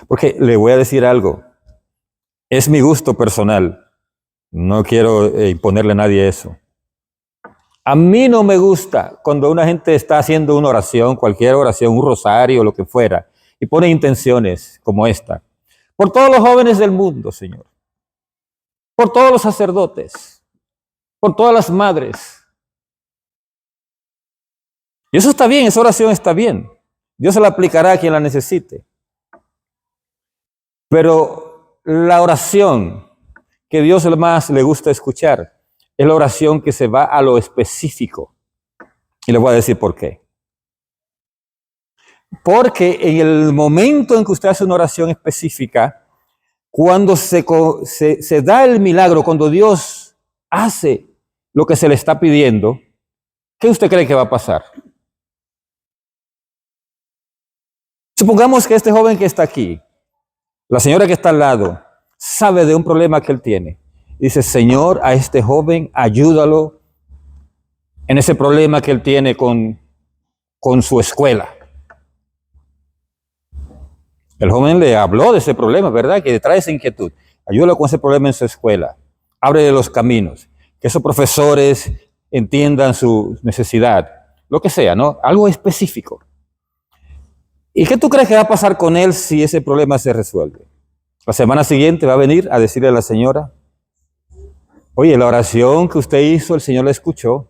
Porque le voy a decir algo, es mi gusto personal, no quiero imponerle a nadie eso. A mí no me gusta cuando una gente está haciendo una oración, cualquier oración, un rosario, lo que fuera, y pone intenciones como esta. Por todos los jóvenes del mundo, Señor. por todos los sacerdotes, por todas las madres. Y eso está bien, esa oración está bien. Dios se la aplicará a quien la necesite. Pero la oración que Dios más le gusta escuchar es la oración que se va a lo específico. Y les voy a decir por qué. Porque en el momento en que usted hace una oración específica, cuando se da el milagro, cuando Dios hace lo que se le está pidiendo, ¿qué usted cree que va a pasar? Supongamos que este joven que está aquí, la señora que está al lado, sabe de un problema que él tiene. Dice, Señor, a este joven, ayúdalo en ese problema que él tiene con su escuela. El joven le habló de ese problema, ¿verdad? Que trae esa inquietud. Ayúdalo con ese problema en su escuela. Ábrele los caminos. Que esos profesores entiendan su necesidad. Lo que sea, ¿no? Algo específico. ¿Y qué tú crees que va a pasar con él si ese problema se resuelve? La semana siguiente va a venir a decirle a la señora, oye, la oración que usted hizo, el Señor la escuchó,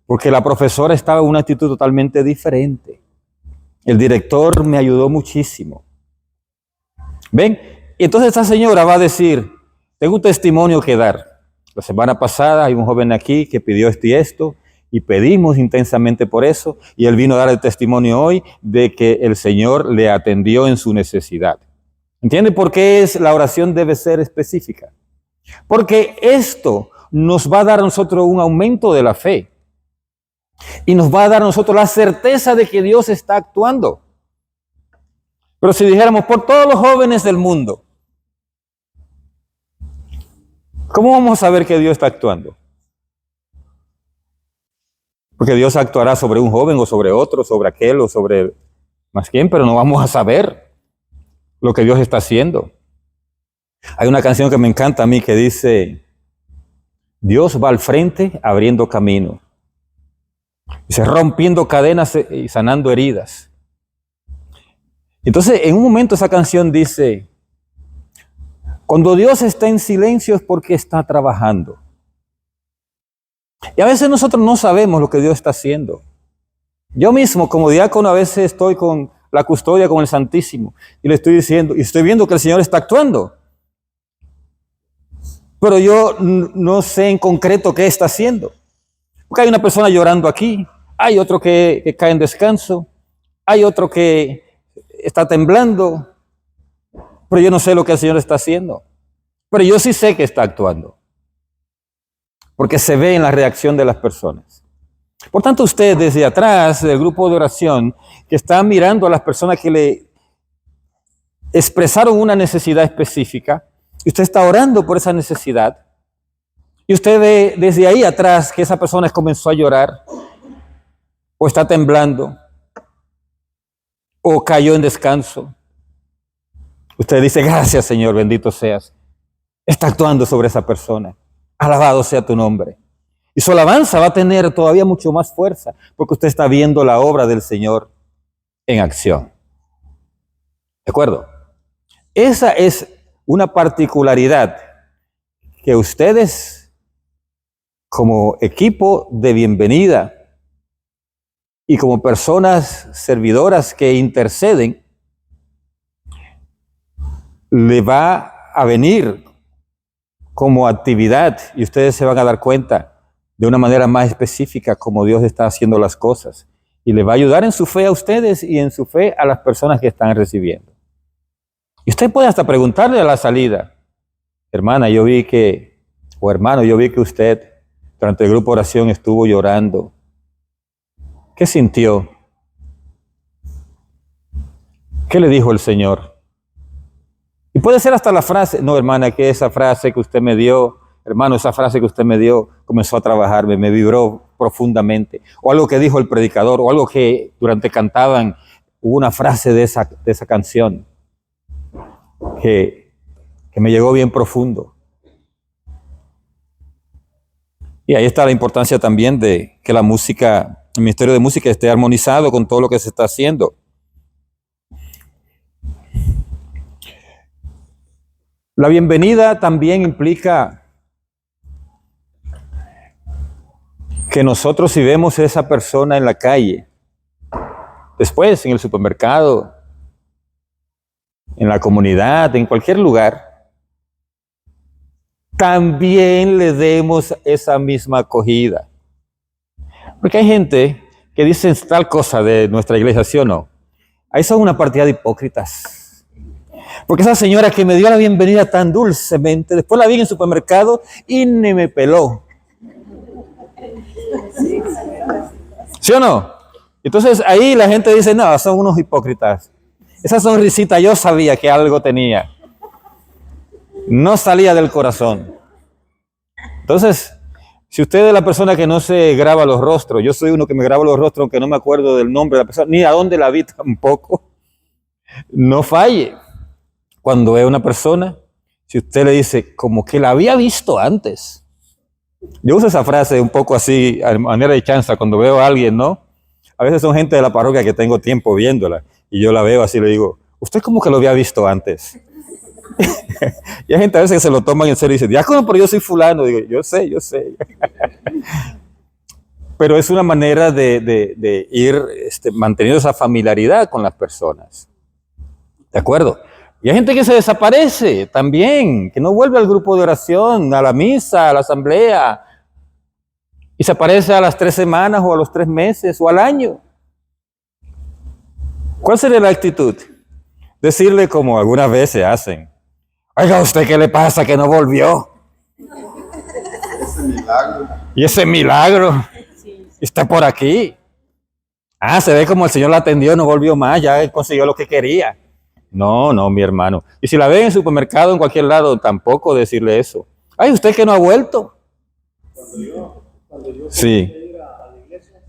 porque la profesora estaba en una actitud totalmente diferente. El director me ayudó muchísimo. ¿Ven? Y entonces esta señora va a decir, tengo un testimonio que dar. La semana pasada hay un joven aquí que pidió esto y esto, y pedimos intensamente por eso, y él vino a dar el testimonio hoy de que el Señor le atendió en su necesidad. ¿Entiende por qué la oración debe ser específica? Porque esto nos va a dar a nosotros un aumento de la fe, y nos va a dar a nosotros la certeza de que Dios está actuando. Pero si dijéramos por todos los jóvenes del mundo, ¿cómo vamos a saber que Dios está actuando? Porque Dios actuará sobre un joven o sobre otro, sobre aquel o sobre más quién, pero no vamos a saber lo que Dios está haciendo. Hay una canción que me encanta a mí que dice, Dios va al frente abriendo camino. Dice, rompiendo cadenas y sanando heridas. Entonces, en un momento esa canción dice, cuando Dios está en silencio es porque está trabajando. Y a veces nosotros no sabemos lo que Dios está haciendo. Yo mismo, como diácono, a veces estoy con la custodia, con el Santísimo, y le estoy diciendo, y estoy viendo que el Señor está actuando. Pero yo no sé en concreto qué está haciendo. Porque hay una persona llorando aquí, hay otro que cae en descanso, hay otro que está temblando, pero yo no sé lo que el Señor está haciendo. Pero yo sí sé que está actuando, porque se ve en la reacción de las personas. Por tanto, usted desde atrás del grupo de oración, que está mirando a las personas que le expresaron una necesidad específica, y usted está orando por esa necesidad, y usted ve desde ahí atrás que esa persona comenzó a llorar, o está temblando, o cayó en descanso. Usted dice, gracias Señor, bendito seas. Está actuando sobre esa persona. Alabado sea tu nombre. Y su alabanza va a tener todavía mucho más fuerza, porque usted está viendo la obra del Señor en acción. ¿De acuerdo? Esa es una particularidad que ustedes, como equipo de bienvenida y como personas servidoras que interceden, le va a venir como actividad y ustedes se van a dar cuenta de una manera más específica cómo Dios está haciendo las cosas y le va a ayudar en su fe a ustedes y en su fe a las personas que están recibiendo. Y usted puede hasta preguntarle a la salida, hermana, yo vi que, o hermano, yo vi que usted durante el grupo de oración estuvo llorando. ¿Qué sintió? ¿Qué le dijo el Señor? Y puede ser hasta la frase, no hermana, que esa frase que usted me dio, hermano, esa frase que usted me dio comenzó a trabajarme, me vibró profundamente. O algo que dijo el predicador, o algo que durante cantaban, hubo una frase de esa canción que me llegó bien profundo. Y ahí está la importancia también de que la música, el ministerio de música esté armonizado con todo lo que se está haciendo. La bienvenida también implica que nosotros si vemos a esa persona en la calle, después en el supermercado, en la comunidad, en cualquier lugar, también le demos esa misma acogida. Porque hay gente que dice tal cosa de nuestra iglesia, ¿sí o no? Ahí son una partida de hipócritas. Porque esa señora que me dio la bienvenida tan dulcemente, después la vi en el supermercado y ni me peló. ¿Sí o no? Entonces ahí la gente dice, no, son unos hipócritas. Esa sonrisita yo sabía que algo tenía. No salía del corazón. Entonces, si usted es la persona que no se graba los rostros, yo soy uno que me grabo los rostros aunque no me acuerdo del nombre de la persona, ni a dónde la vi tampoco, no falle. Cuando ve a una persona, si usted le dice, como que la había visto antes. Yo uso esa frase un poco así, a manera de chanza, cuando veo a alguien, ¿no? A veces son gente de la parroquia que tengo tiempo viéndola, y yo la veo así, le digo, usted como que lo había visto antes. Y hay gente a veces que se lo toman en serio y dicen, diácono, pero yo soy fulano. Digo, yo sé. Pero es una manera de ir manteniendo esa familiaridad con las personas. ¿De acuerdo? Y hay gente que se desaparece también, que no vuelve al grupo de oración, a la misa, a la asamblea, y se aparece a las 3 semanas o a los 3 meses o al año. ¿Cuál sería la actitud? Decirle como algunas veces hacen, oiga, ¿usted qué le pasa que no volvió? Ese milagro. Y ese milagro está por aquí. Ah, se ve como el Señor la atendió, no volvió más, ya consiguió lo que quería. No, mi hermano. Y si la ven en el supermercado, en cualquier lado, tampoco decirle eso. Ay, ¿usted que no ha vuelto? Cuando yo Sí. quería ir a la iglesia,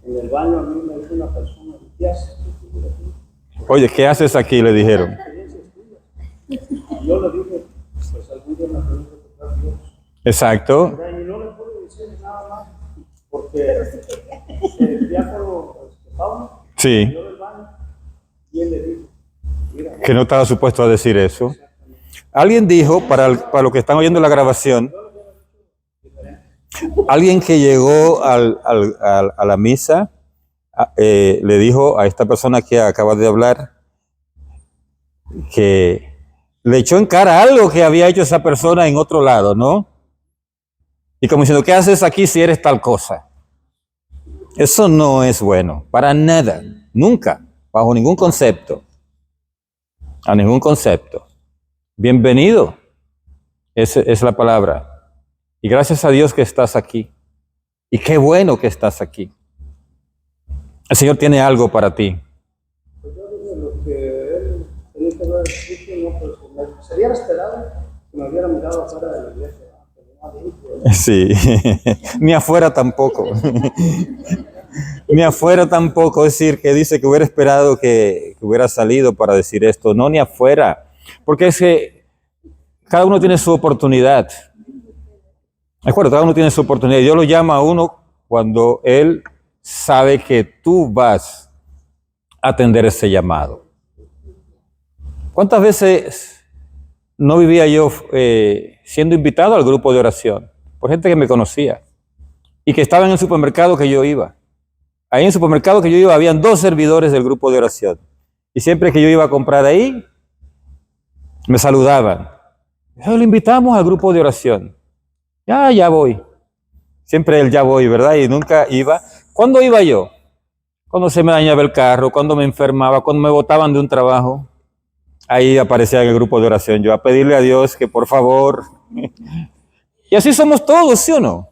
en el baño a mí me dijo una persona, ¿qué haces tú? Oye, ¿qué haces aquí? Le dijeron. Y yo le dije, pues algún día me tengo que tocar Dios. Exacto. Y no le pude decir nada más, porque el diácono Pablo Sí. salió del baño y él le dijo, mira, Que no estaba supuesto a decir eso. Alguien dijo, para los que están oyendo la grabación, alguien que llegó a la misa, le dijo a esta persona que acaba de hablar, que le echó en cara algo que había hecho esa persona en otro lado, ¿no? Y como diciendo, ¿qué haces aquí si eres tal cosa? Eso no es bueno, para nada, nunca, bajo ningún concepto, a ningún concepto. Bienvenido, esa es la palabra. Y gracias a Dios que estás aquí. Y qué bueno que estás aquí. El Señor tiene algo para ti. pues yo dije lo que él tenía que ver, dije, no, pues se hubiera esperado que me hubiera mirado afuera de la iglesia, pero no adentro. Sí, ni afuera tampoco. Ni afuera tampoco, es decir, que dice que hubiera esperado que hubiera salido para decir esto. No, ni afuera. Porque es que cada uno tiene su oportunidad. ¿De acuerdo? Cada uno tiene su oportunidad. Dios lo llama a uno cuando Él sabe que tú vas a atender ese llamado. ¿Cuántas veces no vivía yo siendo invitado al grupo de oración por gente que me conocía y que estaba en el supermercado que yo iba? Ahí en el supermercado que yo iba habían 2 servidores del grupo de oración y siempre que yo iba a comprar ahí me saludaban. Lo invitamos al grupo de oración. Ya voy. Siempre el ya voy, ¿verdad? Y nunca iba. ¿Cuándo iba yo? Cuando se me dañaba el carro, cuando me enfermaba, cuando me botaban de un trabajo. Ahí aparecía en el grupo de oración yo a pedirle a Dios que por favor. Y así somos todos, ¿sí o no?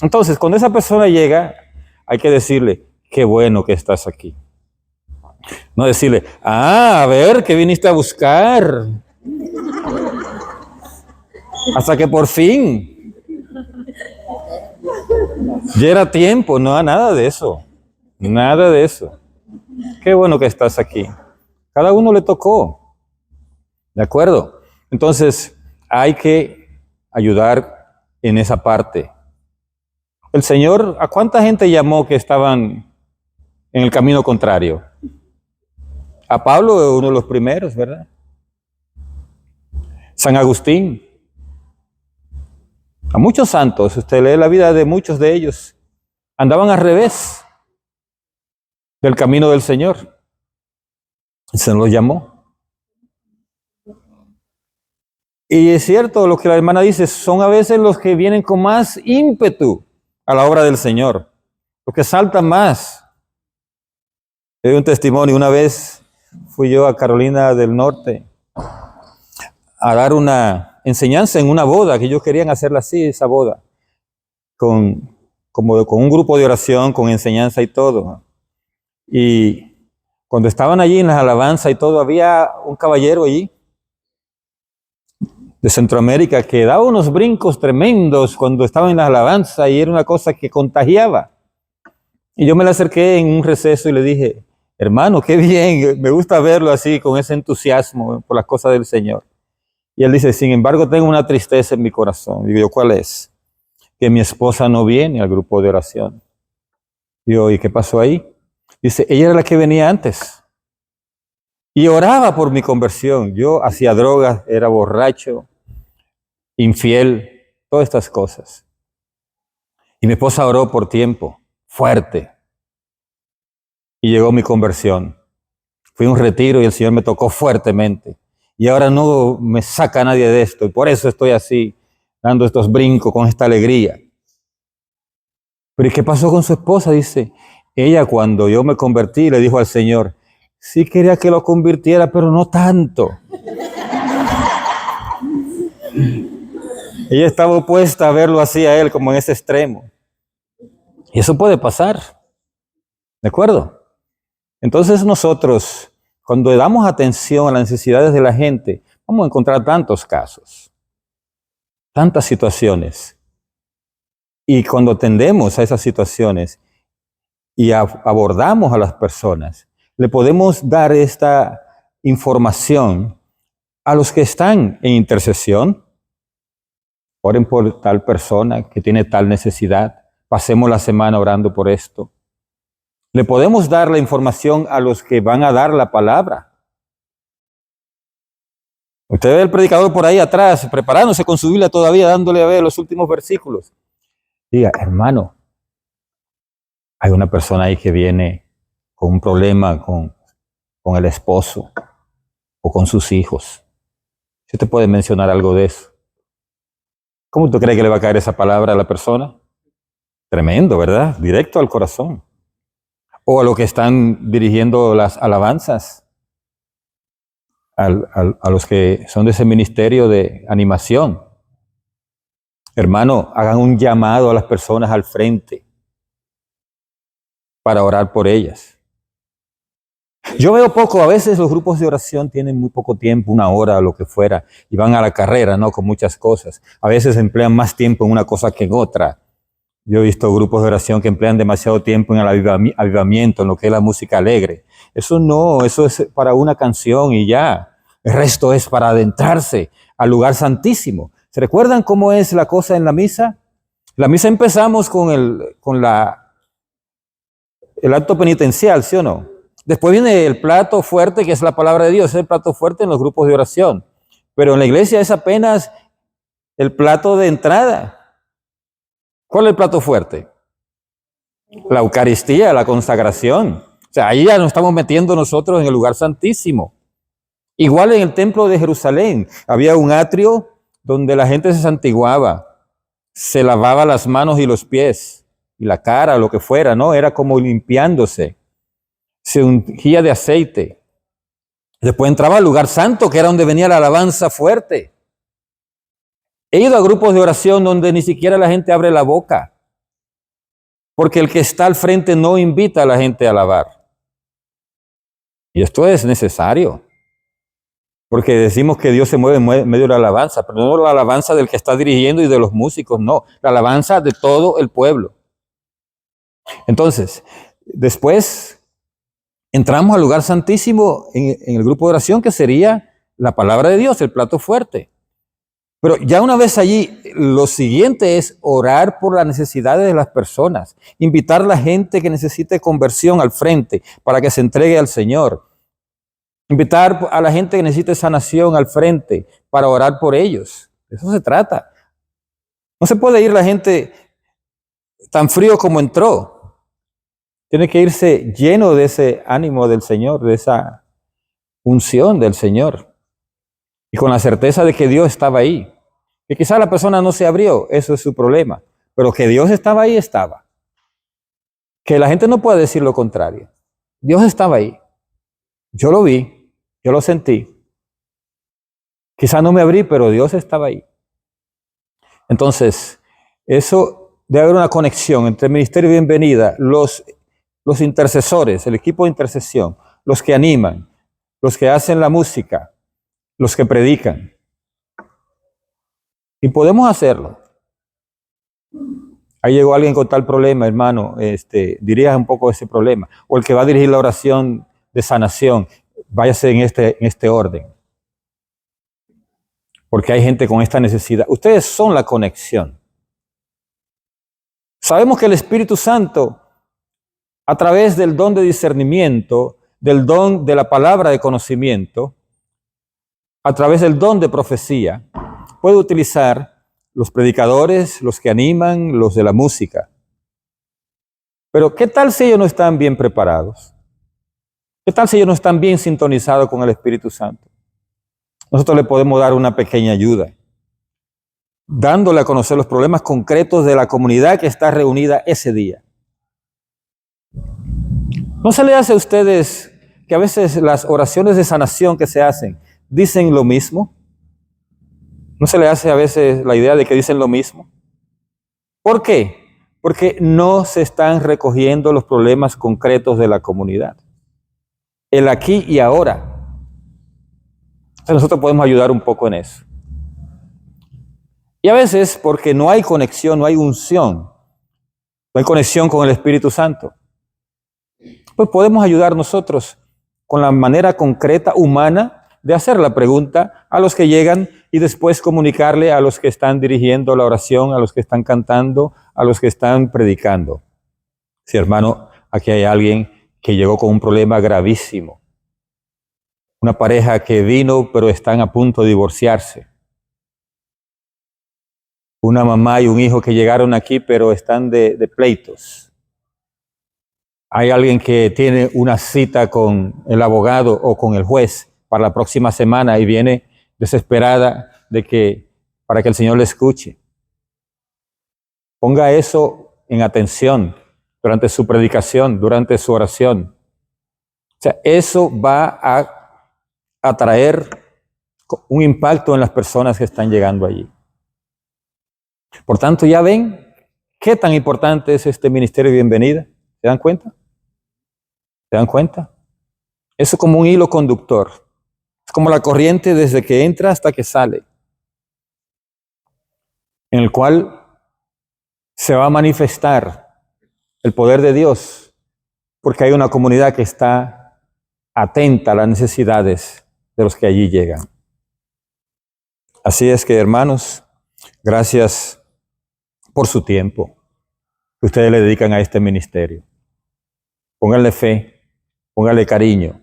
Entonces, cuando esa persona llega, hay que decirle, qué bueno que estás aquí. No decirle, a ver, ¿qué viniste a buscar? Hasta que por fin. Ya era tiempo, no, nada de eso. Nada de eso. Qué bueno que estás aquí. Cada uno le tocó. ¿De acuerdo? Entonces, hay que ayudar en esa parte. El Señor, ¿a cuánta gente llamó que estaban en el camino contrario? A Pablo, uno de los primeros, ¿verdad? San Agustín. A muchos santos, usted lee la vida de muchos de ellos, andaban al revés del camino del Señor. Se los llamó. Y es cierto lo que la hermana dice, son a veces los que vienen con más ímpetu a la obra del Señor, los que saltan más. Hay un testimonio, una vez fui yo a Carolina del Norte a dar una enseñanza en una boda, que ellos querían hacerla así, esa boda, con un grupo de oración, con enseñanza y todo. Y cuando estaban allí en las alabanzas y todo, había un caballero allí de Centroamérica que daba unos brincos tremendos cuando estaba en las alabanzas y era una cosa que contagiaba. Y yo me le acerqué en un receso y le dije, hermano, qué bien, me gusta verlo así, con ese entusiasmo por las cosas del Señor. Y él dice, sin embargo, tengo una tristeza en mi corazón. Digo yo, ¿cuál es? Que mi esposa no viene al grupo de oración. Digo, ¿y qué pasó ahí? Dice, ella era la que venía antes. Y oraba por mi conversión. Yo hacía drogas, era borracho, infiel, todas estas cosas. Y mi esposa oró por tiempo, fuerte. Y llegó mi conversión. Fui a un retiro y el Señor me tocó fuertemente. Y ahora no me saca nadie de esto. Y por eso estoy así, dando estos brincos con esta alegría. Pero ¿y qué pasó con su esposa? Dice, ella cuando yo me convertí le dijo al Señor, sí quería que lo convirtiera, pero no tanto. Ella estaba opuesta a verlo así a él, como en ese extremo. Y eso puede pasar. ¿De acuerdo? Entonces nosotros, cuando le damos atención a las necesidades de la gente, vamos a encontrar tantos casos, tantas situaciones. Y cuando atendemos a esas situaciones y abordamos a las personas, le podemos dar esta información a los que están en intercesión. Oren por tal persona que tiene tal necesidad. Pasemos la semana orando por esto. Le podemos dar la información a los que van a dar la palabra. Usted ve el predicador por ahí atrás, preparándose con su Biblia todavía, dándole a ver los últimos versículos. Diga, hermano, hay una persona ahí que viene con un problema con el esposo o con sus hijos. ¿Sí te puede mencionar algo de eso? ¿Cómo tú crees que le va a caer esa palabra a la persona? Tremendo, ¿verdad? Directo al corazón. O a los que están dirigiendo las alabanzas, a los que son de ese ministerio de animación. Hermano, hagan un llamado a las personas al frente para orar por ellas. Yo veo poco, a veces los grupos de oración tienen muy poco tiempo, una hora o lo que fuera, y van a la carrera, ¿no? Con muchas cosas. A veces emplean más tiempo en una cosa que en otra. Yo he visto grupos de oración que emplean demasiado tiempo en el avivamiento, en lo que es la música alegre. Eso no, eso es para una canción y ya. El resto es para adentrarse al lugar santísimo. ¿Se recuerdan cómo es la cosa en la misa? La misa empezamos con el acto penitencial, ¿sí o no? Después viene el plato fuerte, que es la palabra de Dios. Es el plato fuerte en los grupos de oración. Pero en la iglesia es apenas el plato de entrada. ¿Cuál es el plato fuerte? La Eucaristía, la consagración. O sea, ahí ya nos estamos metiendo nosotros en el lugar santísimo. Igual en el templo de Jerusalén, había un atrio donde la gente se santiguaba, se lavaba las manos y los pies, y la cara, lo que fuera, ¿no? Era como limpiándose. Se ungía de aceite. Después entraba al lugar santo, que era donde venía la alabanza fuerte. He ido a grupos de oración donde ni siquiera la gente abre la boca, porque el que está al frente no invita a la gente a alabar. Y esto es necesario, porque decimos que Dios se mueve en medio de la alabanza, pero no la alabanza del que está dirigiendo y de los músicos, no, la alabanza de todo el pueblo. Entonces, después entramos al lugar santísimo en el grupo de oración, que sería la palabra de Dios, el plato fuerte. Pero ya una vez allí, lo siguiente es orar por las necesidades de las personas, invitar a la gente que necesite conversión al frente para que se entregue al Señor, invitar a la gente que necesite sanación al frente para orar por ellos. De eso se trata. No se puede ir la gente tan frío como entró. Tiene que irse lleno de ese ánimo del Señor, de esa unción del Señor. Y con la certeza de que Dios estaba ahí. Que quizá la persona no se abrió, eso es su problema. Pero que Dios estaba ahí, estaba. Que la gente no puede decir lo contrario. Dios estaba ahí. Yo lo vi, yo lo sentí. Quizá no me abrí, pero Dios estaba ahí. Entonces, eso debe haber una conexión entre el Ministerio de Bienvenida, los intercesores, el equipo de intercesión, los que animan, los que hacen la música, los que predican. Y podemos hacerlo. Ahí llegó alguien con tal problema, hermano, dirija un poco ese problema. O el que va a dirigir la oración de sanación, váyase en este orden. Porque hay gente con esta necesidad. Ustedes son la conexión. Sabemos que el Espíritu Santo, a través del don de discernimiento, del don de la palabra de conocimiento, a través del don de profecía, puede utilizar los predicadores, los que animan, los de la música. Pero ¿qué tal si ellos no están bien preparados? ¿Qué tal si ellos no están bien sintonizados con el Espíritu Santo? Nosotros le podemos dar una pequeña ayuda, dándole a conocer los problemas concretos de la comunidad que está reunida ese día. ¿No se le hace a ustedes que a veces las oraciones de sanación que se hacen dicen lo mismo? ¿No se le hace a veces la idea de que dicen lo mismo? ¿Por qué? Porque no se están recogiendo los problemas concretos de la comunidad. El aquí y ahora. Entonces nosotros podemos ayudar un poco en eso. Y a veces porque no hay conexión, no hay unción, no hay conexión con el Espíritu Santo, pues podemos ayudar nosotros con la manera concreta, humana, de hacer la pregunta a los que llegan y después comunicarle a los que están dirigiendo la oración, a los que están cantando, a los que están predicando. Sí, hermano, aquí hay alguien que llegó con un problema gravísimo. Una pareja que vino, pero están a punto de divorciarse. Una mamá y un hijo que llegaron aquí, pero están de pleitos. Hay alguien que tiene una cita con el abogado o con el juez para la próxima semana y viene desesperada para que el Señor le escuche. Ponga eso en atención durante su predicación, durante su oración. O sea, eso va a traer un impacto en las personas que están llegando allí. Por tanto, ya ven qué tan importante es este ministerio de bienvenida. ¿Se dan cuenta? ¿Se dan cuenta? Eso es como un hilo conductor. Es como la corriente desde que entra hasta que sale, en el cual se va a manifestar el poder de Dios, porque hay una comunidad que está atenta a las necesidades de los que allí llegan. Así es que, hermanos, gracias por su tiempo que ustedes le dedican a este ministerio. Pónganle fe, pónganle cariño,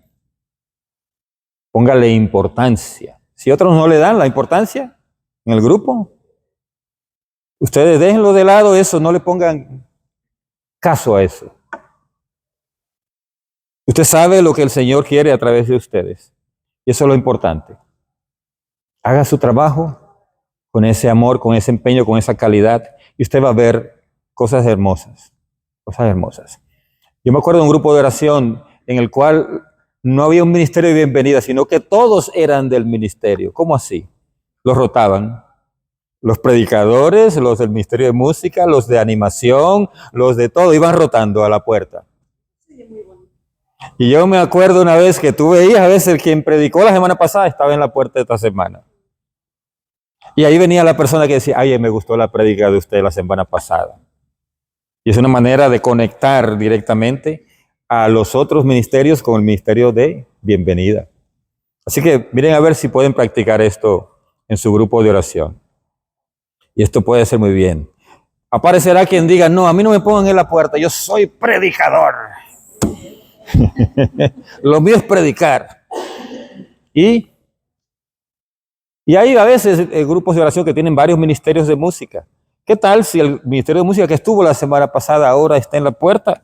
pónganle importancia. Si otros no le dan la importancia en el grupo, ustedes déjenlo de lado eso, no le pongan caso a eso. Usted sabe lo que el Señor quiere a través de ustedes. Y eso es lo importante. Haga su trabajo con ese amor, con ese empeño, con esa calidad, y usted va a ver cosas hermosas, cosas hermosas. Yo me acuerdo de un grupo de oración en el cual no había un ministerio de bienvenida, sino que todos eran del ministerio. ¿Cómo así? Los rotaban. Los predicadores, los del ministerio de música, los de animación, los de todo, iban rotando a la puerta. Y yo me acuerdo una vez que tú veías a veces quien predicó la semana pasada estaba en la puerta de esta semana. Y ahí venía la persona que decía, ay, me gustó la prédica de usted la semana pasada. Y es una manera de conectar directamente a los otros ministerios con el ministerio de bienvenida. Así que miren a ver si pueden practicar esto en su grupo de oración. Y esto puede ser muy bien. Aparecerá quien diga, no, a mí no me pongan en la puerta, yo soy predicador. Lo mío es predicar. Y hay a veces grupos de oración que tienen varios ministerios de música, ¿Qué tal si el Ministerio de Música que estuvo la semana pasada ahora está en la puerta?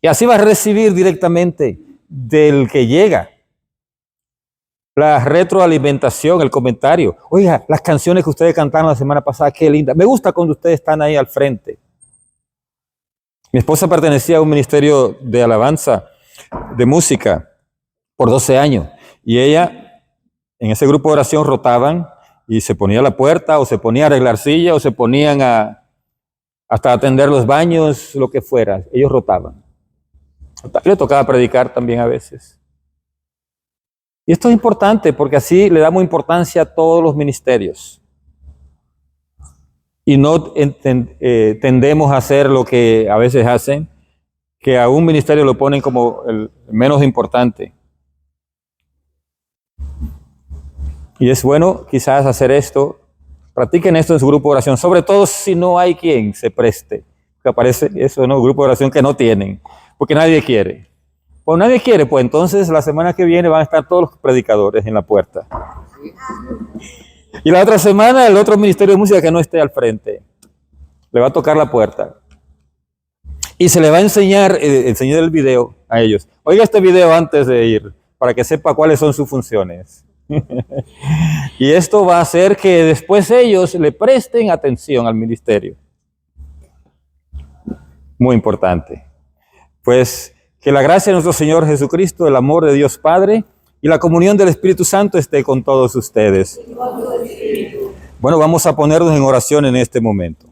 Y así va a recibir directamente del que llega la retroalimentación, el comentario. Oiga, las canciones que ustedes cantaron la semana pasada, qué linda. Me gusta cuando ustedes están ahí al frente. Mi esposa pertenecía a un ministerio de alabanza, de música, por 12 años. Y ella, en ese grupo de oración, rotaban y se ponía a la puerta, o se ponía a arreglar sillas, o se ponían hasta atender los baños, lo que fuera. Ellos rotaban. Le tocaba predicar también a veces. Y esto es importante porque así le damos importancia a todos los ministerios. Y no tendemos a hacer lo que a veces hacen, que a un ministerio lo ponen como el menos importante. Y es bueno quizás hacer esto, practiquen esto en su grupo de oración, sobre todo si no hay quien se preste. Que aparece eso, ¿no? Grupo de oración que no tienen, porque nadie quiere. Pues nadie quiere, pues entonces la semana que viene van a estar todos los predicadores en la puerta. Y la otra semana el otro ministerio de música que no esté al frente. Le va a tocar la puerta. Y se le va a enseñar el video a ellos. Oiga este video antes de ir, para que sepa cuáles son sus funciones. Y esto va a hacer que después ellos le presten atención al ministerio. Muy importante. Pues que la gracia de nuestro Señor Jesucristo, el amor de Dios Padre y la comunión del Espíritu Santo esté con todos ustedes. Bueno, vamos a ponernos en oración en este momento.